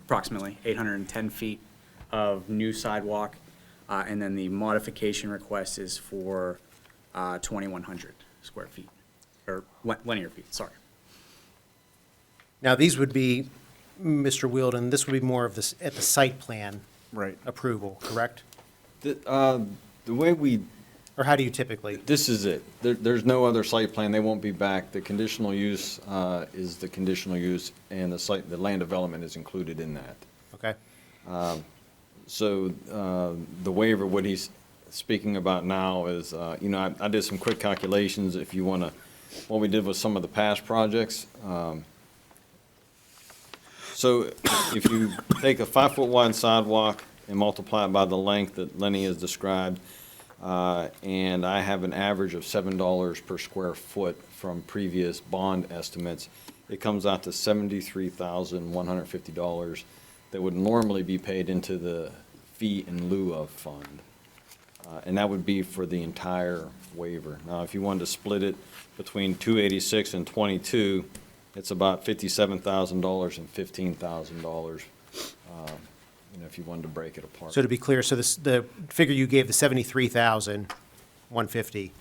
Speaker 13: approximately 810 feet of new sidewalk. And then the modification request is for 2,100 square feet, or linear feet, sorry.
Speaker 1: Now, these would be, Mr. Wielden, this would be more of this, at the site plan approval, correct?
Speaker 14: The way we,
Speaker 1: Or how do you typically?
Speaker 14: this is it. There's no other site plan. They won't be back. The conditional use is the conditional use, and the land development is included in that.
Speaker 1: Okay.
Speaker 14: So the waiver, speaking about now is, you know, I did some quick calculations if you want to, what we did with some of the past projects. So if you take a 5-foot wide sidewalk and multiply it by the length that Lenny has described, and I have an average of $7 per square foot from previous bond estimates, it comes out to $73,150 that would normally be paid into the fee in lieu of fund. And that would be for the entire waiver. Now, if you wanted to split it between 286 and 22, it's about $57,000 and $15,000, you know, if you wanted to break it apart.
Speaker 1: So to be clear, so the figure you gave, the 73,150,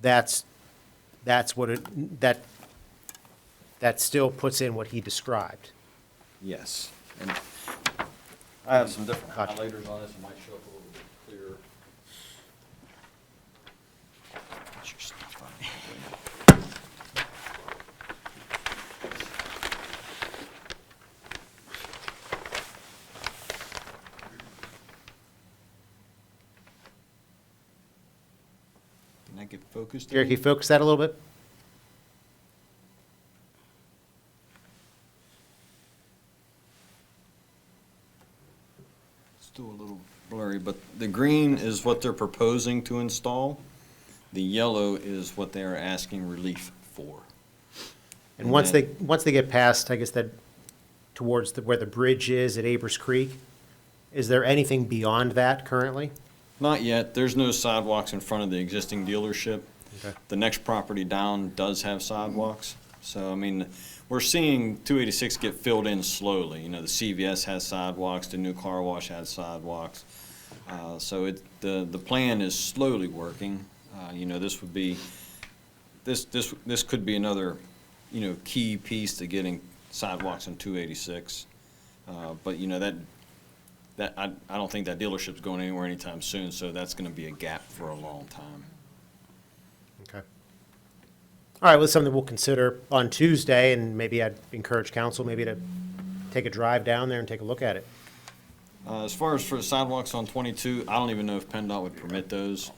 Speaker 1: that's what it, that still puts in what he described.
Speaker 14: Yes. And I have some different
Speaker 1: Gotcha.
Speaker 14: highlighters on this, it might show up a little bit clearer. Can I get focused?
Speaker 1: Gary, can you focus that a little bit?
Speaker 14: Still a little blurry, but the green is what they're proposing to install. The yellow is what they are asking relief for.
Speaker 1: And once they get past, I guess that, towards where the bridge is at Abers Creek, is there anything beyond that currently?
Speaker 14: Not yet. There's no sidewalks in front of the existing dealership.
Speaker 1: Okay.
Speaker 14: The next property down does have sidewalks. So, I mean, we're seeing 286 get filled in slowly. You know, the CVS has sidewalks, the new car wash has sidewalks. So the plan is slowly working. You know, this would be, this could be another, you know, key piece to getting sidewalks on 286. But, you know, I don't think that dealership's going anywhere anytime soon, so that's gonna be a gap for a long time.
Speaker 1: Okay. All right, well, it's something we'll consider on Tuesday, and maybe I'd encourage council maybe to take a drive down there and take a look at it.
Speaker 14: As far as for sidewalks on 22, I don't even know if PennDOT would permit those.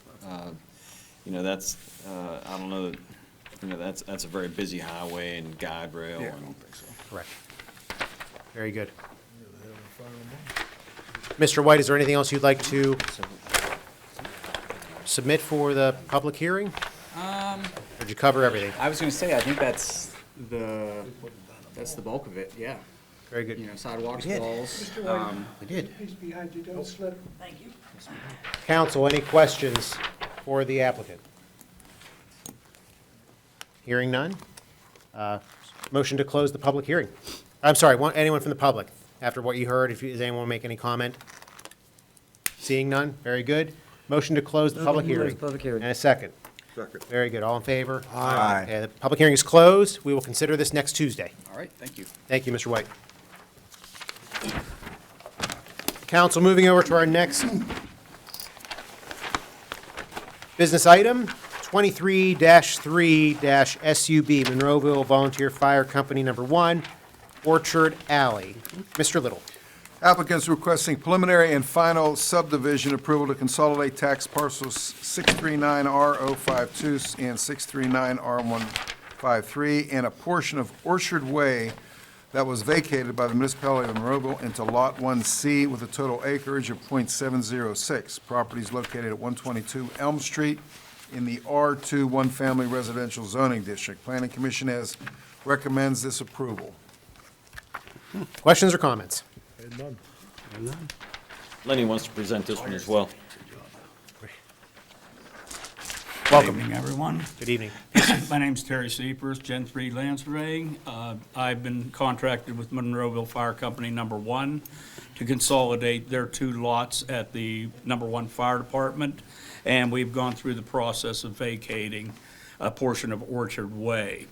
Speaker 14: You know, that's, I don't know, you know, that's a very busy highway and guide rail.
Speaker 12: Yeah, I
Speaker 14: and-
Speaker 12: don't think so.
Speaker 1: Correct. Very good. Mr. White, is there anything else you'd like to submit for the public hearing? Or did you cover everything?
Speaker 13: I was gonna say, I think that's the bulk of it, yeah.
Speaker 1: Very good.
Speaker 13: You know, sidewalks,
Speaker 1: We did.
Speaker 13: walls.
Speaker 1: We did.
Speaker 10: He's behind you, don't slip.
Speaker 1: Council, any questions for the applicant? Hearing none? Motion to close the public hearing. I'm sorry, anyone from the public, after what you heard, does anyone want to make any comment? Seeing none? Very good. Motion to close the public hearing. And a second.
Speaker 9: Second.
Speaker 1: Very good. All in favor?
Speaker 7: Aye.
Speaker 1: Okay, the public hearing is closed. We will consider this next Tuesday.
Speaker 13: All right, thank you.
Speaker 1: Thank you, Mr. White. Council, moving over to our next business item, 23-3-SUB, Monroeville Volunteer Fire Company Number 1, Orchard Alley. Mr. Little.
Speaker 12: Applicants requesting preliminary and final subdivision approval to consolidate tax parcels 639R052 and 639R153 and a portion of Orchard Way that was vacated by the Municipality of Monroeville into Lot 1C with a total acreage of .706. Property is located at 122 Elm Street in the R2 one-family residential zoning district. Planning Commission recommends this approval.
Speaker 1: Questions or comments?
Speaker 14: Lenny wants to present this one as well.
Speaker 1: Welcome.
Speaker 15: Good evening, everyone.
Speaker 1: Good evening.
Speaker 15: My name's Terry Seepers, Gen 3 Land Surveying. I've been contracted with Monroeville Fire Company Number 1 to consolidate their 2 lots at the Number 1 Fire Department, and we've gone through the process of vacating a portion of Orchard Way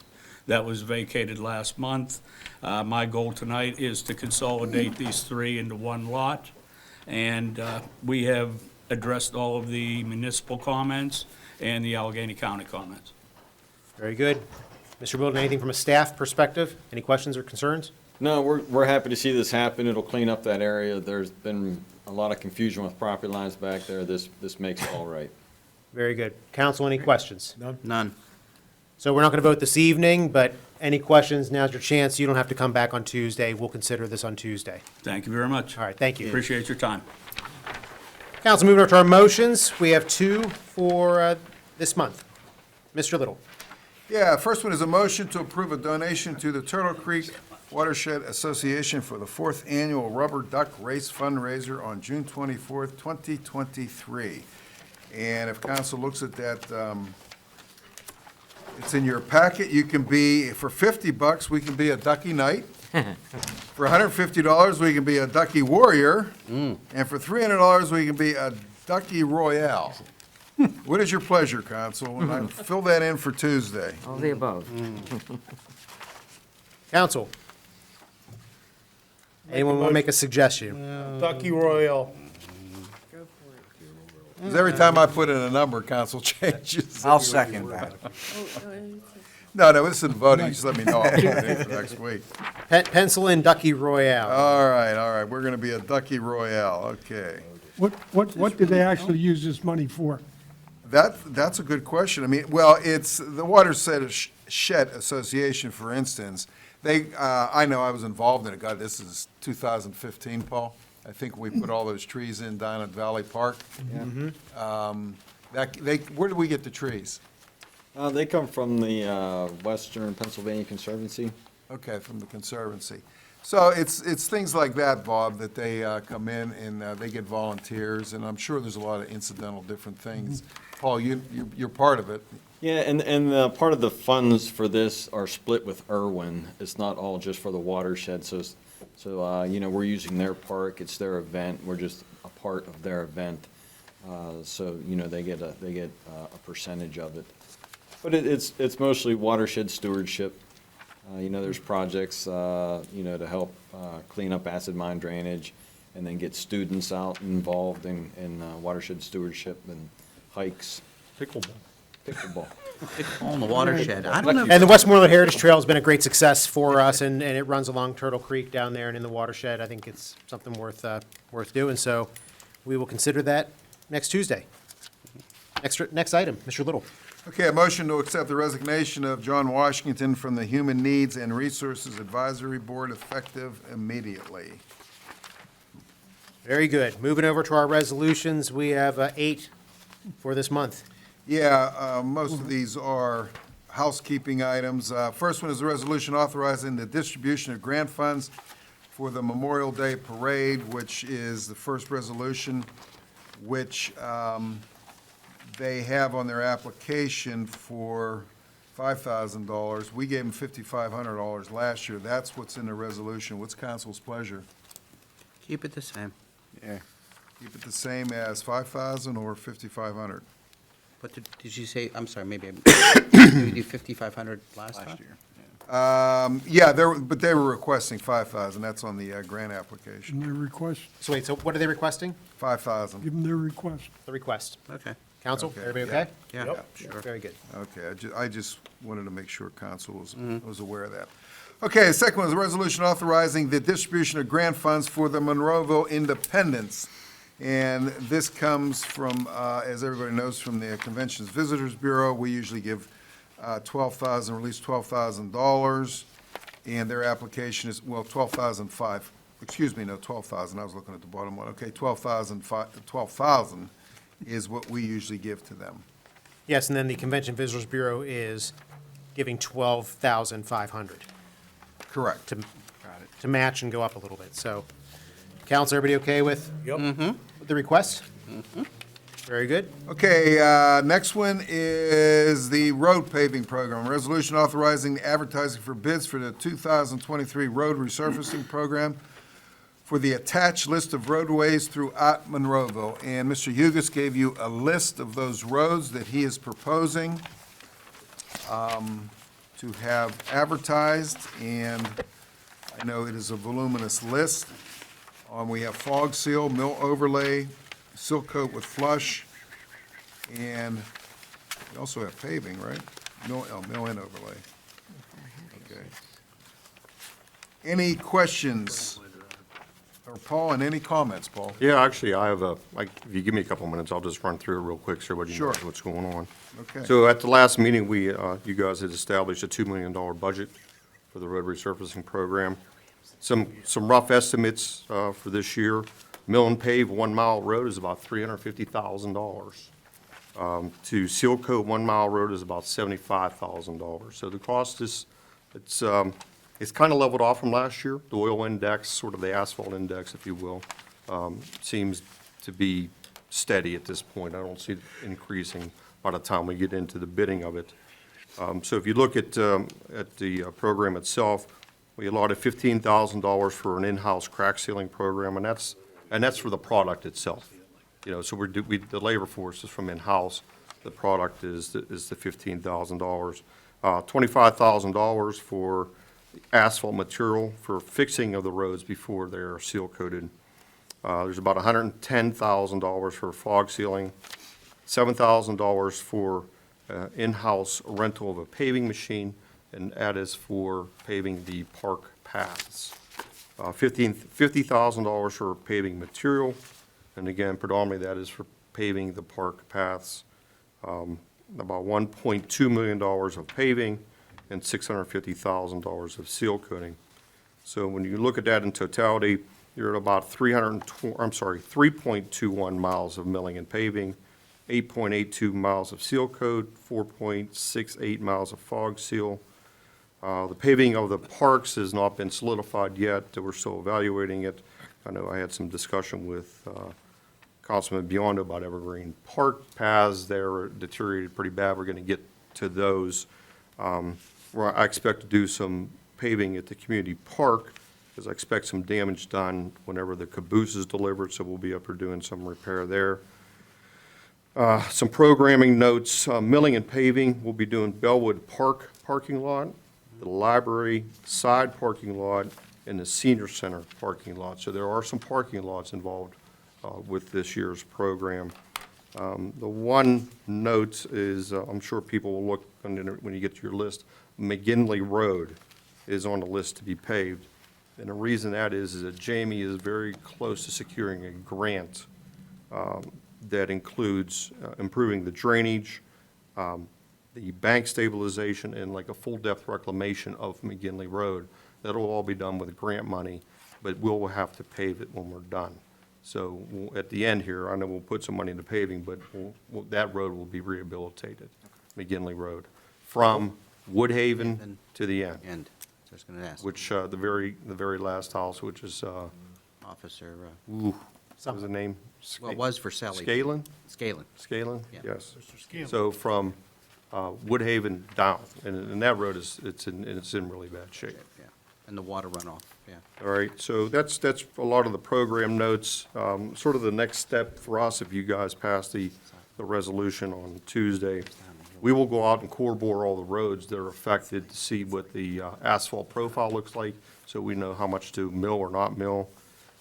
Speaker 15: that was vacated last month. My goal tonight is to consolidate these 3 into 1 lot, and we have addressed all of the municipal comments and the Allegheny County comments.
Speaker 1: Very good. Mr. Wilden, anything from a staff perspective? Any questions or concerns?
Speaker 14: No, we're happy to see this happen. It'll clean up that area. There's been a lot of confusion with property lines back there. This makes it all right.
Speaker 1: Very good. Council, any questions?
Speaker 2: None.
Speaker 1: So we're not going to vote this evening, but any questions, now's your chance. You don't have to come back on Tuesday. We'll consider this on Tuesday.
Speaker 15: Thank you very much.
Speaker 1: All right, thank you.
Speaker 15: Appreciate your time.
Speaker 1: Council, moving on to our motions. We have two for this month. Mr. Little.
Speaker 12: Yeah, first one is a motion to approve a donation to the Turtle Creek Watershed Association for the 4th Annual Rubber Duck Race fundraiser on June 24th, 2023. And if council looks at that, it's in your packet. You can be, for $50, we can be a Ducky Knight. For $150, we can be a Ducky Warrior. And for $300, we can be a Ducky Royale. What is your pleasure, council? And I'll fill that in for Tuesday.
Speaker 2: All the above.
Speaker 1: Council. Anyone want to make a suggestion?
Speaker 10: Ducky Royale.
Speaker 12: Because every time I put in a number, council changes.
Speaker 7: I'll second that.
Speaker 12: No, this isn't voting, just let me know. I'll put it in for next week.
Speaker 1: Pencil in Ducky Royale.
Speaker 12: All right, we're gonna be a Ducky Royale, okay.
Speaker 10: What did they actually use this money for?
Speaker 12: That's a good question. I mean, well, it's the Watershed Shed Association, for instance. They, I know I was involved in it. God, this is 2015, Paul. I think we put all those trees in down at Valley Park. Where do we get the trees?
Speaker 14: They come from the Western Pennsylvania Conservancy.
Speaker 12: Okay, from the Conservancy. So it's things like that, Bob, that they come in and they get volunteers, and I'm sure there's a lot of incidental different things. Paul, you're part of it.
Speaker 14: Yeah, and part of the funds for this are split with Irwin. It's not all just for the watershed, so we're using their park, it's their event, we're just a part of their event. So, they get a percentage of it. But it's mostly watershed stewardship. There's projects, to help clean up acid mine drainage, and then get students out involved in watershed stewardship and hikes. Pickleball.
Speaker 2: On the watershed. I don't know.
Speaker 1: And the Westmoreland Heritage Trail has been a great success for us, and it runs along Turtle Creek down there and in the watershed. I think it's something worth doing, so we will consider that next Tuesday. Next item, Mr. Little.
Speaker 12: Okay, a motion to accept the resignation of John Washington from the Human Needs and Resources Advisory Board effective immediately.
Speaker 1: Very good. Moving over to our resolutions, we have 8 for this month.
Speaker 12: Yeah, most of these are housekeeping items. First one is a resolution authorizing the distribution of grant funds for the Memorial Day Parade, which is the first resolution, which they have on their application for $5,000. We gave them $5,500 last year. That's what's in the resolution. What's council's pleasure?
Speaker 2: Keep it the same.
Speaker 12: Yeah. Keep it the same as 5,000 or 5,500?
Speaker 2: But did you say, I'm sorry, maybe we do 5,500 last time?
Speaker 12: Yeah, but they were requesting 5,000. That's on the grant application.
Speaker 10: And their request,
Speaker 1: So wait, so what are they requesting?
Speaker 12: 5,000.
Speaker 10: give them their request.
Speaker 1: The request.
Speaker 2: Okay.
Speaker 1: Council,
Speaker 12: Okay.
Speaker 1: everybody okay?
Speaker 2: Yeah,
Speaker 12: Sure.
Speaker 1: Very good.
Speaker 12: Okay, I just wanted to make sure council was aware of that. Okay, the second one is a resolution authorizing the distribution of grant funds for the Monroeville Independence. And this comes from, as everybody knows, from the Conventions Visitors Bureau. We usually give release $12,000, and their application is, well, 12,005. Excuse me, no, 12,000. I was looking at the bottom one. Okay, 12,000 is what we usually give to them.
Speaker 1: Yes, and then the Convention Visitors Bureau is giving $12,500
Speaker 12: Correct.
Speaker 1: to match and go up a little bit. So, council, everybody okay with the request? Very good.
Speaker 12: Okay, next one is the road paving program. Resolution authorizing advertising for bids for the 2023 road resurfacing program for the attached list of roadways throughout Monroeville. And Mr. Hugus gave you a list of those roads that he is proposing to have advertised, and I know it is a voluminous list. We have fog seal, mill overlay, silk coat with flush, and we also have paving, right? Mill and overlay. Okay. Any questions Paul, and any comments, Paul?
Speaker 8: Yeah, actually, I have if you give me a couple minutes, I'll just run through it real quick so everybody
Speaker 12: Sure.
Speaker 8: knows what's going on.
Speaker 12: Okay.
Speaker 8: So at the last meeting, you guys had established a $2 million budget for the road resurfacing program. Some rough estimates for this year. Mill and pave 1 mile road is about $350,000. To seal coat 1 mile road is about $75,000. So the cost it's kind of leveled off from last year. The oil index, sort of the asphalt index, if you will, seems to be steady at this point. I don't see it increasing by the time we get into the bidding of it. So if you look at the program itself, we allotted $15,000 for an in-house crack sealing program, and that's for the product itself. You know, so the labor force is from in-house. The product is the $15,000. $25,000 for asphalt material for fixing of the roads before they're seal coated. There's about $110,000 for fog sealing, $7,000 for in-house rental of a paving machine, and that is for paving the park paths. $50,000 for paving material, and again, predominantly that is for paving the park paths. About $1.2 million of paving and $650,000 of seal coating. So when you look at that in totality, you're at about 3.21 miles of milling and paving, 8.82 miles of seal coat, 4.68 miles of fog seal. The paving of the parks has not been solidified yet. We're still evaluating it. I know I had some discussion with Councilman Biondo about Evergreen Park paths. They're deteriorated pretty bad. We're going to get to those. Where I expect to do some paving at the community park, because I expect some damage done whenever the caboose is delivered, so we'll be up there doing some repair there. Some programming notes, milling and paving, we'll be doing Bellwood Park parking lot, the library side parking lot, and the senior center parking lot. So there are some parking lots involved with this year's program. The one note is, I'm sure people will look when you get to your list, McGinley Road is on the list to be paved. And the reason that is that Jamie is very close to securing a grant that includes improving the drainage, the bank stabilization, and like a full-depth reclamation of McGinley Road. That'll all be done with grant money, but we'll have to pave it when we're done. So at the end here, I know we'll put some money into paving, but that road will be rehabilitated, McGinley Road, from Woodhaven to the end.
Speaker 2: And I was going to ask.
Speaker 8: Which, the very last house, which is,
Speaker 2: Officer,
Speaker 8: what was the name?
Speaker 2: well, it was for Sally.
Speaker 8: Scalen?
Speaker 2: Scalen.
Speaker 8: Yes.
Speaker 11: Mr. Scanlon.
Speaker 8: So from Woodhaven down, and that road it's in really bad shape.
Speaker 2: Yeah, and the water runoff, yeah.
Speaker 8: All right, so that's a lot of the program notes. Sort of the next step for us, if you guys pass the resolution on Tuesday, we will go out and core bore all the roads that are affected to see what the asphalt profile looks like, so we know how much to mill or not mill.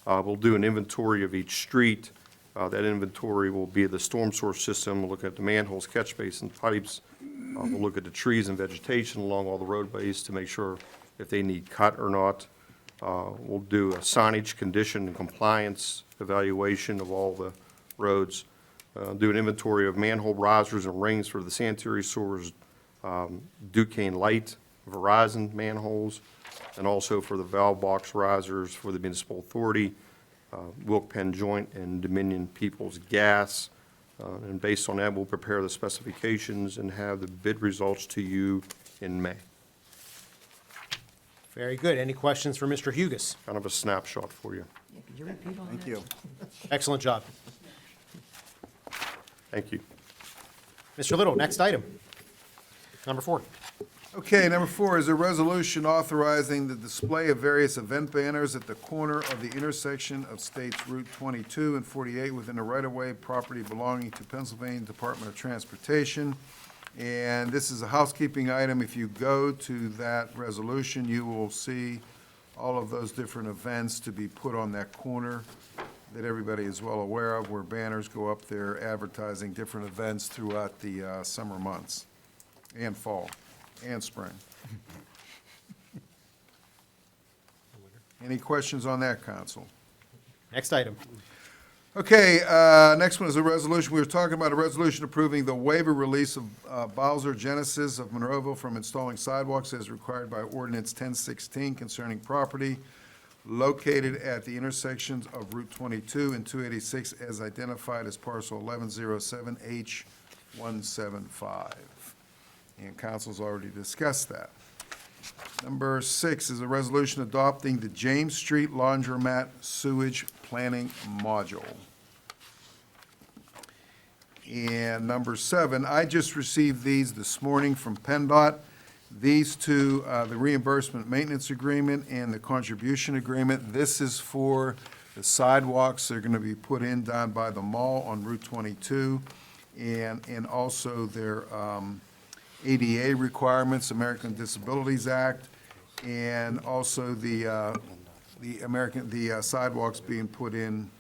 Speaker 8: We'll do an inventory of each street. That inventory will be the storm source system. We'll look at the manholes, catch basins, pipes. We'll look at the trees and vegetation along all the roadways to make sure if they need cut or not. We'll do a signage condition and compliance evaluation of all the roads. Do an inventory of manhole risers and rings for the sanitary sewers, Duquesne Light, Verizon manholes, and also for the valve box risers for the municipal authority, Wilk Penn Joint and Dominion Peoples Gas. And based on that, we'll prepare the specifications and have the bid results to you in May.
Speaker 1: Very good. Any questions for Mr. Hugus?
Speaker 8: Kind of a snapshot for you.
Speaker 7: Thank you.
Speaker 1: Excellent job.
Speaker 8: Thank you.
Speaker 1: Mr. Little, next item. Number 4.
Speaker 12: Okay, number 4 is a resolution authorizing the display of various event banners at the corner of the intersection of States Route 22 and 48 within the right-of-way property belonging to Pennsylvania Department of Transportation. And this is a housekeeping item. If you go to that resolution, you will see all of those different events to be put on that corner that everybody is well aware of, where banners go up there advertising different events throughout the summer months and fall and spring. Any questions on that, council?
Speaker 1: Next item.
Speaker 12: Okay, next one is a resolution. We were talking about a resolution approving the waiver release of Bowser Genesis of Monroeville from installing sidewalks as required by ordinance 1016 concerning property located at the intersections of Route 22 and 286 as identified as parcel 1107H175. And council's already discussed that. Number 6 is a resolution adopting the James Street Laundromat Sewage Planning Module. And number 7, I just received these this morning from PennDOT. These two, the reimbursement maintenance agreement and the contribution agreement. This is for the sidewalks that are going to be put in down by the mall on Route 22, and also their ADA requirements, American Disabilities Act, and also the sidewalks being put in,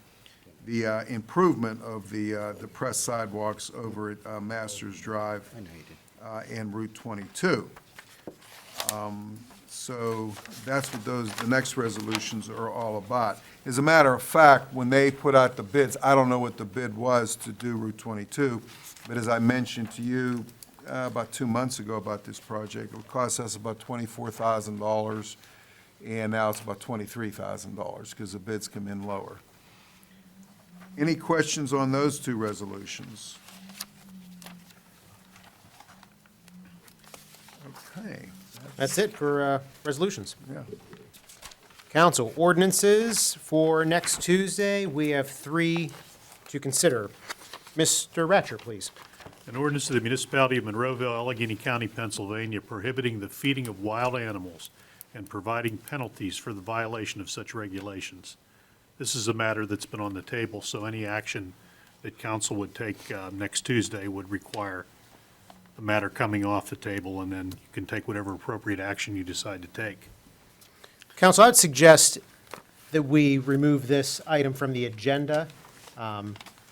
Speaker 12: the improvement of the depressed sidewalks over at Masters Drive and Route 22. So that's what the next resolutions are all about. As a matter of fact, when they put out the bids, I don't know what the bid was to do Route 22, but as I mentioned to you about 2 months ago about this project, it would cost us about $24,000, and now it's about $23,000 because the bids come in lower. Any questions on those two resolutions? Okay.
Speaker 1: That's it for resolutions.
Speaker 12: Yeah.
Speaker 1: Council, ordinances for next Tuesday, we have 3 to consider. Mr. Ratcher, please.
Speaker 11: An ordinance of the Municipality of Monroeville, Allegheny County, Pennsylvania, prohibiting the feeding of wild animals and providing penalties for the violation of such regulations. This is a matter that's been on the table, so any action that council would take next Tuesday would require the matter coming off the table, and then you can take whatever appropriate action you decide to take.
Speaker 1: Council, I would suggest that we remove this item from the agenda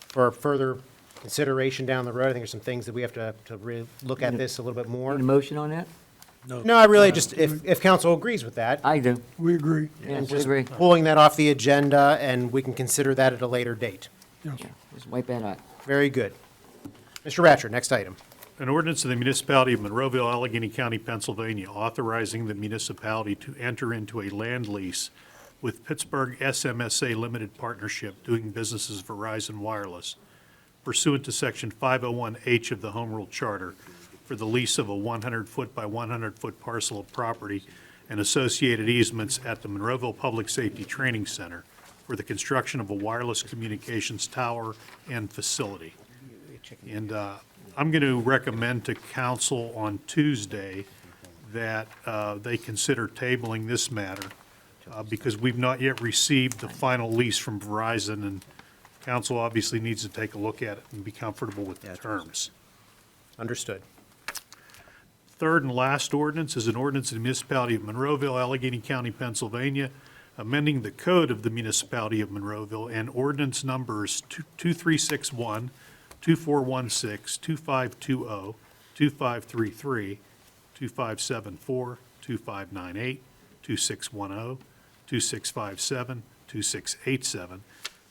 Speaker 1: for further consideration down the road. I think there's some things that we have to look at this a little bit more.
Speaker 2: Need a motion on that?
Speaker 1: No, I really just, if council agrees with that,
Speaker 2: I do.
Speaker 10: We agree.
Speaker 1: and
Speaker 2: Yes, we
Speaker 1: just
Speaker 2: agree.
Speaker 1: pulling that off the agenda, and we can consider that at a later date.
Speaker 10: Yes.
Speaker 2: Yeah, just wipe that out.
Speaker 1: Very good. Mr. Ratcher, next item.
Speaker 11: An ordinance of the Municipality of Monroeville, Allegheny County, Pennsylvania, authorizing the municipality to enter into a land lease with Pittsburgh SMSA Limited Partnership doing business as Verizon Wireless pursuant to Section 501H of the Home Rule Charter for the lease of a 100-foot by 100-foot parcel of property and associated easements at the Monroeville Public Safety Training Center for the construction of a wireless communications tower and facility. And I'm going to recommend to council on Tuesday that they consider tabling this matter because we've not yet received the final lease from Verizon, and council obviously needs to take a look at it and be comfortable with the terms.
Speaker 1: Understood.
Speaker 11: Third and last ordinance is an ordinance of the Municipality of Monroeville, Allegheny County, Pennsylvania, amending the code of the Municipality of Monroeville and ordinance numbers 2361, 2416, 2520, 2533, 2574, 2598, 2610, 2657, 2687,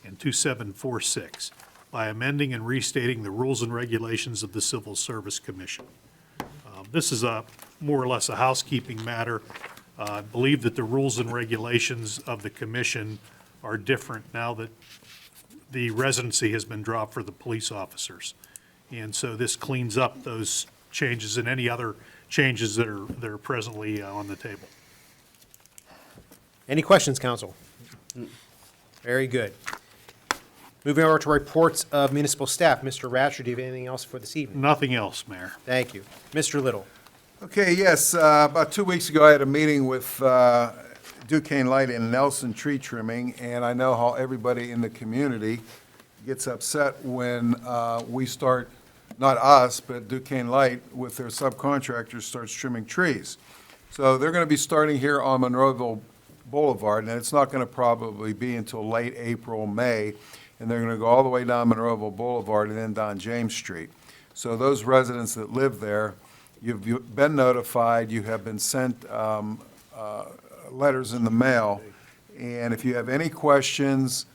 Speaker 11: and 2746 by amending and restating the rules and regulations of the Civil Service Commission. This is more or less a housekeeping matter. I believe that the rules and regulations of the commission are different now that the residency has been dropped for the police officers. And so this cleans up those changes and any other changes that are presently on the table.
Speaker 1: Any questions, council? Very good. Moving over to reports of municipal staff. Mr. Ratcher, do you have anything else for this evening?
Speaker 11: Nothing else, Mayor.
Speaker 1: Thank you. Mr. Little.
Speaker 12: Okay, yes, about 2 weeks ago, I had a meeting with Duquesne Light and Nelson Tree Trimming, and I know how everybody in the community gets upset when we start, not us, but Duquesne Light with their subcontractors starts trimming trees. So they're going to be starting here on Monroeville Boulevard, and it's not going to probably be until late April, May, and they're going to go all the way down Monroeville Boulevard and then down James Street. So those residents that live there, you've been notified, you have been sent letters in the mail, and if you have any questions,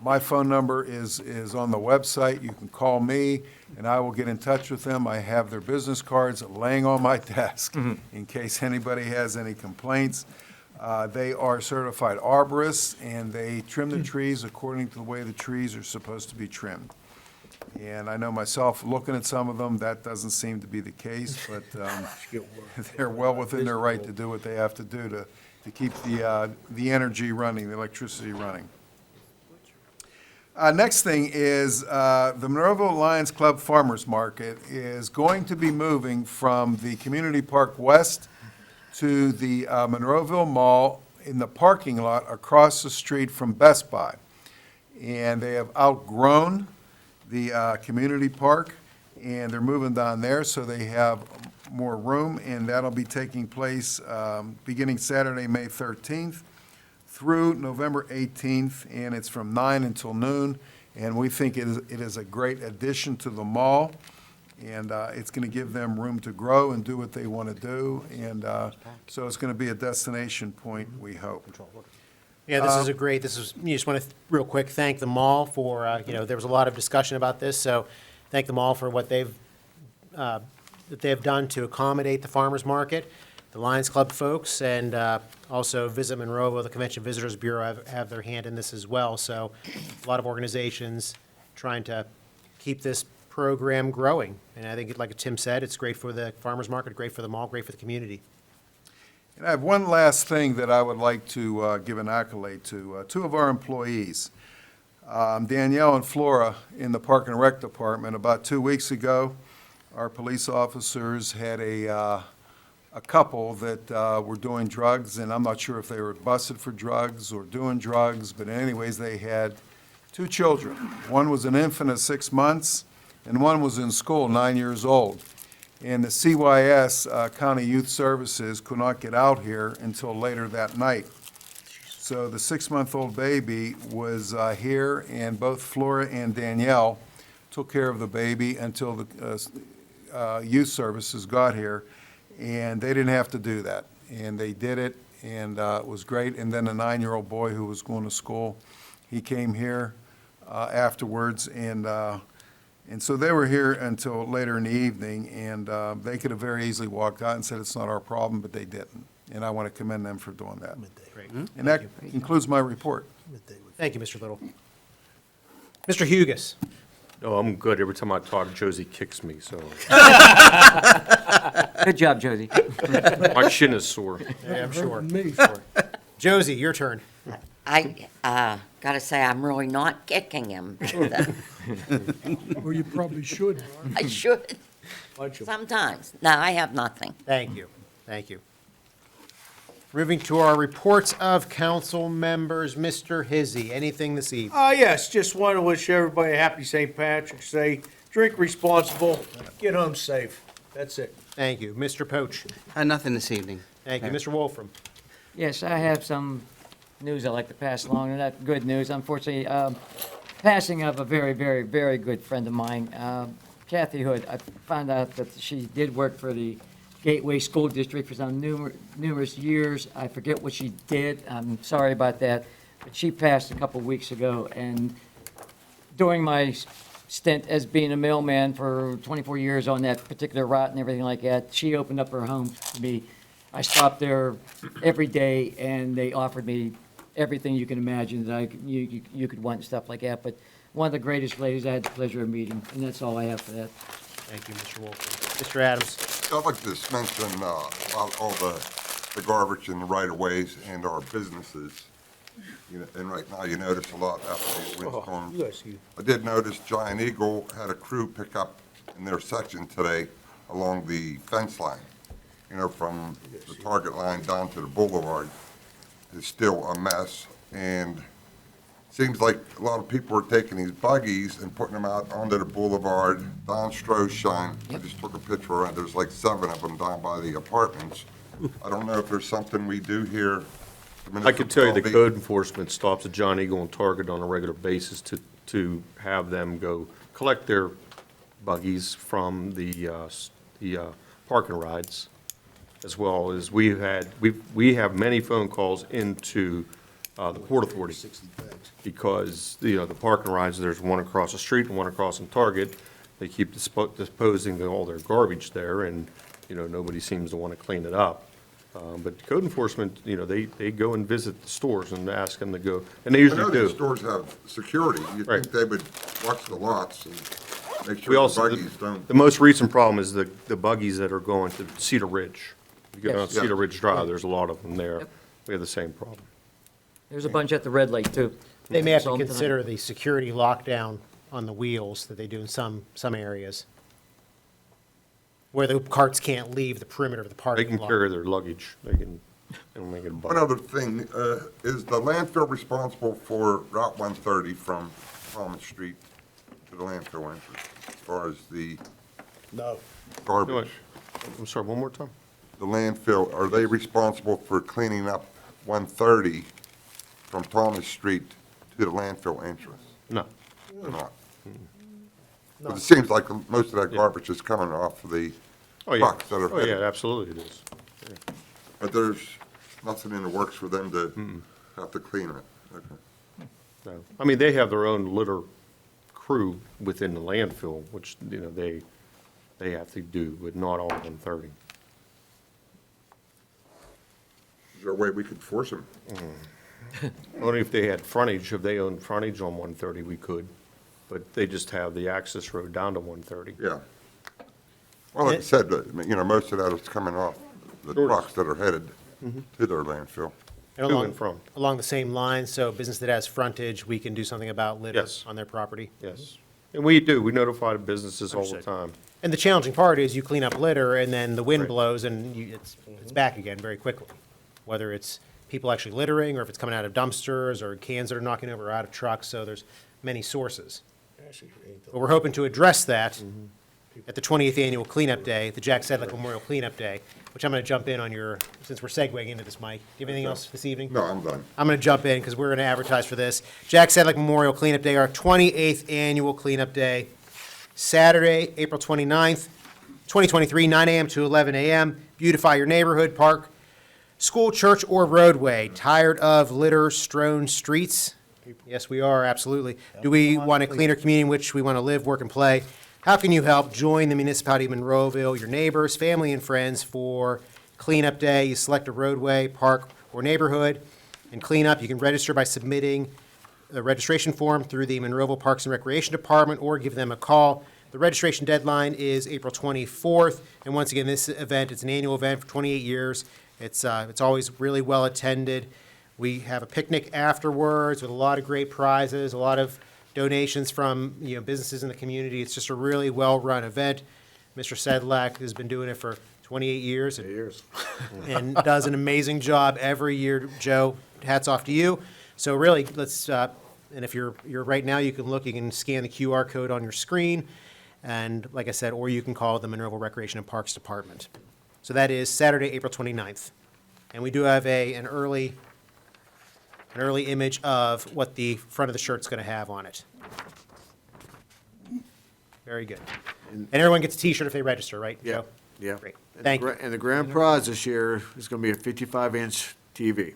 Speaker 12: My phone number is on the website. You can call me, and I will get in touch with them. I have their business cards laying on my desk in case anybody has any complaints. They are certified arborists, and they trim the trees according to the way the trees are supposed to be trimmed. And I know myself, looking at some of them, that doesn't seem to be the case, but they're well within their right to do what they have to do to keep the energy running, the electricity running. Next thing is, the Monroeville Lions Club Farmers Market is going to be moving from the Community Park West to the Monroeville Mall in the parking lot across the street from Best Buy. And they have outgrown the community park, and they're moving down there, so they have more room, and that'll be taking place beginning Saturday, May 13th, through November 18th, and it's from 9 until noon, and we think it is a great addition to the mall, and it's going to give them room to grow and do what they want to do, and so it's going to be a destination point, we hope.
Speaker 1: Yeah, you just want to, real quick, thank the mall for, there was a lot of discussion about this, so thank the mall for what that they've done to accommodate the farmers market, the Lions Club folks, and also Visit Monroeville, the Convention Visitors Bureau have their hand in this as well, so a lot of organizations trying to keep this program growing, and I think, like Tim said, it's great for the farmers market, great for the mall, great for the community.
Speaker 12: And I have one last thing that I would like to give an accolade to. Two of our employees, Danielle and Flora in the Park and Rec Department. About 2 weeks ago, our police officers had a couple that were doing drugs, and I'm not sure if they were busted for drugs or doing drugs, but anyways, they had 2 children. One was an infant of 6 months, and one was in school, 9 years old. And the CYS, County Youth Services, could not get out here until later that night. So the 6-month-old baby was here, and both Flora and Danielle took care of the baby until the Youth Services got here, and they didn't have to do that. And they did it, and it was great. And then a 9-year-old boy who was going to school, he came here afterwards, and so they were here until later in the evening, and they could have very easily walked out and said, it's not our problem, but they didn't. And I want to commend them for doing that.
Speaker 1: Great.
Speaker 12: And that concludes my report.
Speaker 1: Thank you, Mr. Little. Mr. Hugus.
Speaker 8: Oh, I'm good. Every time I talk, Josie kicks me, so
Speaker 2: Good job, Josie.
Speaker 8: my shin is sore.
Speaker 1: Yeah, I'm sure.
Speaker 10: Me.
Speaker 1: Josie, your turn.
Speaker 16: I gotta say, I'm really not kicking him.
Speaker 10: Well, you probably should.
Speaker 16: I should. Sometimes. No, I have nothing.
Speaker 1: Thank you. Thank you. Moving to our reports of council members, Mr. Hizzy, anything this evening?
Speaker 17: Yes, just want to wish everybody a happy St. Patrick's Day. Drink responsible, get home safe. That's it.
Speaker 1: Thank you. Mr. Poach.
Speaker 2: Nothing this evening.
Speaker 1: Thank you. Mr. Wolfram.
Speaker 2: Yes, I have some news I'd like to pass along, and not good news, unfortunately. Passing of a very, very, very good friend of mine, Kathy Hood. I found out that she did work for the Gateway School District for some numerous years. I forget what she did. I'm sorry about that. But she passed a couple weeks ago, and during my stint as being a mailman for 24 years on that particular route and everything like that, she opened up her home to me. I stopped there every day, and they offered me everything you can imagine that you could want and stuff like that. But one of the greatest ladies I had the pleasure of meeting, and that's all I have for that.
Speaker 1: Thank you, Mr. Wolfram. Mr. Adams.
Speaker 9: I'd like to just mention about all the garbage in the right-of-ways and our businesses. You know, and right now, you notice a lot after these windstorms. I did notice Giant Eagle had a crew pick up in their section today along the fence line. You know, from the Target line down to the boulevard is still a mess. And seems like a lot of people are taking these buggies and putting them out onto the boulevard, down Strohshine. I just took a picture of it. There's like 7 of them down by the apartments. I don't know if there's something we do here.
Speaker 8: I could tell you the code enforcement stops at John Eagle and Target on a regular basis to have them go collect their buggies from the park and rides, as well as we have many phone calls into the Port Authority. Because, the parking rides, there's one across the street and one across in Target. They keep disposing of all their garbage there, and, nobody seems to want to clean it up. But code enforcement, they go and visit the stores and ask them to go, and they
Speaker 9: I
Speaker 8: usually
Speaker 9: know
Speaker 8: do.
Speaker 9: these stores have security. You'd
Speaker 8: Right.
Speaker 9: think they would watch the lots and make
Speaker 8: We
Speaker 9: sure the
Speaker 8: also,
Speaker 9: buggies don't.
Speaker 8: the most recent problem is the buggies that are going to Cedar Ridge. You go down
Speaker 2: Yes.
Speaker 8: Cedar Ridge Drive, there's a lot of them there.
Speaker 2: Yep.
Speaker 8: We have the same problem.
Speaker 2: There's a bunch at the red light, too.
Speaker 1: They may have
Speaker 2: Saw
Speaker 1: to
Speaker 2: 'em tonight.
Speaker 1: consider the security lockdown on the wheels that they do in some areas, where the carts can't leave the perimeter of the
Speaker 8: They
Speaker 1: parking
Speaker 8: can
Speaker 1: lot.
Speaker 8: carry their luggage, they can make it a
Speaker 9: One
Speaker 8: bug.
Speaker 9: other thing, is the landfill responsible for Route 130 from Thomas Street to the landfill entrance, as far as the
Speaker 17: No.
Speaker 9: garbage?
Speaker 8: I'm sorry, one more time?
Speaker 9: The landfill, are they responsible for cleaning up 130 from Thomas Street to the landfill entrance?
Speaker 8: No.
Speaker 9: Or not? But it seems like most of that garbage is coming off of the
Speaker 8: Oh, yeah.
Speaker 9: trucks that are
Speaker 8: Oh, yeah,
Speaker 9: headed.
Speaker 8: absolutely it is.
Speaker 9: But there's nothing in the works for them to have to clean it. Okay.
Speaker 8: No. I mean, they have their own litter crew within the landfill, which, they have to do, but not all 130.
Speaker 9: Is there a way we could force them?
Speaker 8: Only if they had frontage, if they owned frontage on 130, we could, but they just have the access road down to 130.
Speaker 9: Yeah. Well, like I said, most of that is coming off the
Speaker 8: Sure.
Speaker 9: trucks that are headed to their landfill.
Speaker 1: And
Speaker 8: To
Speaker 1: along-
Speaker 8: and from.
Speaker 1: Along the same lines, so business that has frontage, we can do something about litter
Speaker 8: Yes.
Speaker 1: on their property.
Speaker 8: Yes. And we do, we notify the businesses all the
Speaker 1: Understood.
Speaker 8: time.
Speaker 1: And the challenging part is you clean up litter, and then the wind
Speaker 8: Right.
Speaker 1: blows, and it's back again very quickly. Whether it's people actually littering, or if it's coming out of dumpsters, or cans that are knocking over out of trucks, so there's many sources. But we're hoping to address that at the 20th Annual Cleanup Day, the Jack Sedlick Memorial Cleanup Day, which I'm going to jump in on since we're segueing into this, Mike. Do you have anything else this evening?
Speaker 9: No, I'm done.
Speaker 1: I'm going to jump in because we're going to advertise for this. Jack Sedlick Memorial Cleanup Day, our 28th Annual Cleanup Day, Saturday, April 29th, 2023, 9 a.m. to 11 a.m. Beautify your neighborhood, park, school, church, or roadway. Tired of litter-strewn streets? Yes, we are, absolutely. Do we want a cleaner community in which we want to live, work, and play? How can you help? Join the Municipality of Monroeville, your neighbors, family, and friends for Cleanup Day. You select a roadway, park, or neighborhood and clean up. You can register by submitting the registration form through the Monroeville Parks and Recreation Department or give them a call. The registration deadline is April 24th. And once again, this event, it's an annual event for 28 years. It's always really well attended. We have a picnic afterwards with a lot of great prizes, a lot of donations from, businesses in the community. It's just a really well-run event. Mr. Sedlak has been doing it for 28 years. And does an amazing job every year. Joe, hats off to you. So really, let's, and if you're right now, you can scan the QR code on your screen. And like I said, or you can call the Monroeville Recreation and Parks Department. So that is Saturday, April 29th. And we do have an early image of what the front of the shirt's going to have on it. Very good. And everyone gets a T-shirt if they register, right, Joe?
Speaker 17: Yeah.
Speaker 1: Great.
Speaker 17: And
Speaker 1: Thank
Speaker 17: the
Speaker 1: you.
Speaker 17: gra- And the grand prize this year is gonna be a 55-inch TV.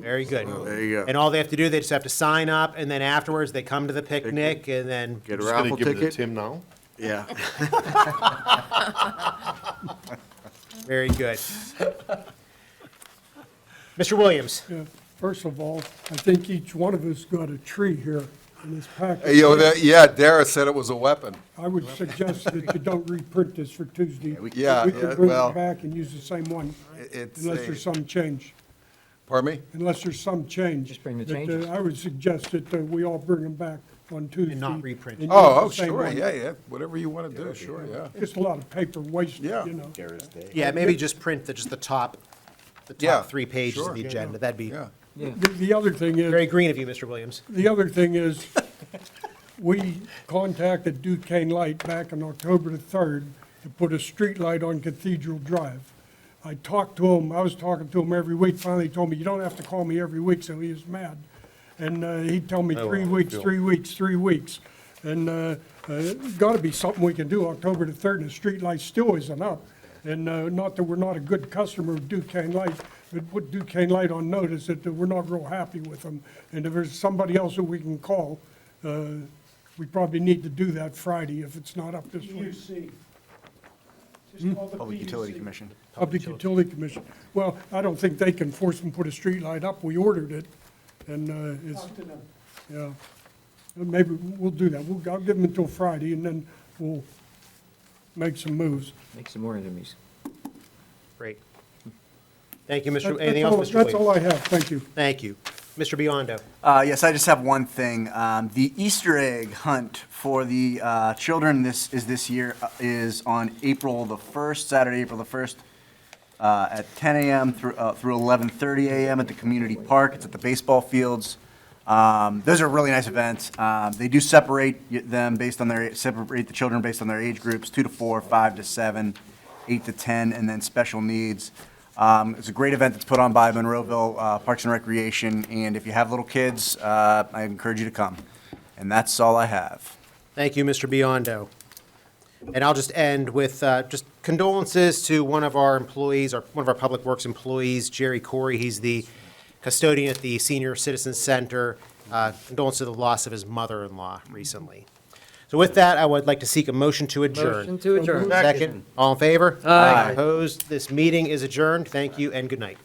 Speaker 1: Very good.
Speaker 17: There you go.
Speaker 1: And all they have to do, they just have to sign up, and then afterwards, they come to the picnic, and then,
Speaker 17: Get a
Speaker 8: Just gonna
Speaker 17: raffle
Speaker 8: give it to
Speaker 17: ticket.
Speaker 8: Tim now?
Speaker 17: Yeah.
Speaker 1: very good. Mr. Williams?
Speaker 10: Yeah, First of all, I think each one of us got a tree here in this package.
Speaker 12: Yeah, Dara said it was a weapon.
Speaker 10: I would suggest that you don't reprint this for Tuesday.
Speaker 12: Yeah,
Speaker 10: We
Speaker 12: yeah,
Speaker 10: can bring
Speaker 12: well,
Speaker 10: it back and use the same one,
Speaker 12: It's
Speaker 10: unless there's some change.
Speaker 12: Pardon me?
Speaker 10: Unless there's some change.
Speaker 2: Just bring the
Speaker 10: But,
Speaker 2: changes.
Speaker 10: I would suggest that we all bring them back on Tuesday.
Speaker 1: not reprint.
Speaker 10: and use
Speaker 12: Oh,
Speaker 10: the same
Speaker 12: sure,
Speaker 10: one.
Speaker 12: yeah, whatever you want to do, sure, yeah.
Speaker 10: Just a lot of paper waste,
Speaker 12: Yeah.
Speaker 1: Yeah, maybe just print just the top
Speaker 12: Yeah,
Speaker 1: 3 pages of
Speaker 12: sure.
Speaker 1: the agenda. That'd be
Speaker 12: Yeah.
Speaker 10: The other thing is.
Speaker 1: very green of you, Mr. Williams.
Speaker 10: The other thing is, we contacted Duquesne Light back on October the 3rd to put a street light on Cathedral Drive. I talked to him, I was talking to him every week, finally he told me, you don't have to call me every week, so he was mad. And he told me
Speaker 8: Oh,
Speaker 10: 3
Speaker 8: wow,
Speaker 10: weeks,
Speaker 8: Bill.
Speaker 10: 3 weeks, 3 weeks. And gotta be something we can do October the 3rd, and the street light still isn't up. And not that we're not a good customer of Duquesne Light, but put Duquesne Light on notice that we're not real happy with them. And if there's somebody else who we can call, we probably need to do that Friday if it's not up this week.
Speaker 7: Public Utility Commission.
Speaker 10: Public Utility Commission. Well, I don't think they can force them to put a street light up. We ordered it, and it's, yeah. Maybe we'll do that. I'll give them until Friday, and then we'll make some moves.
Speaker 2: Make some more enemies.
Speaker 1: Great. Thank you, Mr.
Speaker 10: That's
Speaker 1: Anything else, Mr.
Speaker 10: That's all I
Speaker 1: Williams?
Speaker 10: have. Thank you.
Speaker 1: Thank you. Mr. Biondo.
Speaker 7: Yes, I just have one thing. The Easter egg hunt for the children this year is on April the 1st, Saturday, April the 1st, at 10 a.m. through 11:30 a.m. at the community park. It's at the baseball fields. Those are really nice events. They do separate the children based on their age groups, 2 to 4, 5 to 7, 8 to 10, and then special needs. It's a great event that's put on by Monroeville Parks and Recreation, and if you have little kids, I encourage you to come. And that's all I have.
Speaker 1: Thank you, Mr. Biondo. And I'll just end with just condolences to one of our employees, one of our Public Works employees, Jerry Corey. He's the custodian at the Senior Citizen Center. Condolences to the loss of his mother-in-law recently. So with that, I would like to seek a motion to adjourn.
Speaker 2: Motion to adjourn.
Speaker 1: Second. All in favor?
Speaker 2: Aye.
Speaker 1: Opposed? This meeting is adjourned. Thank you and good night.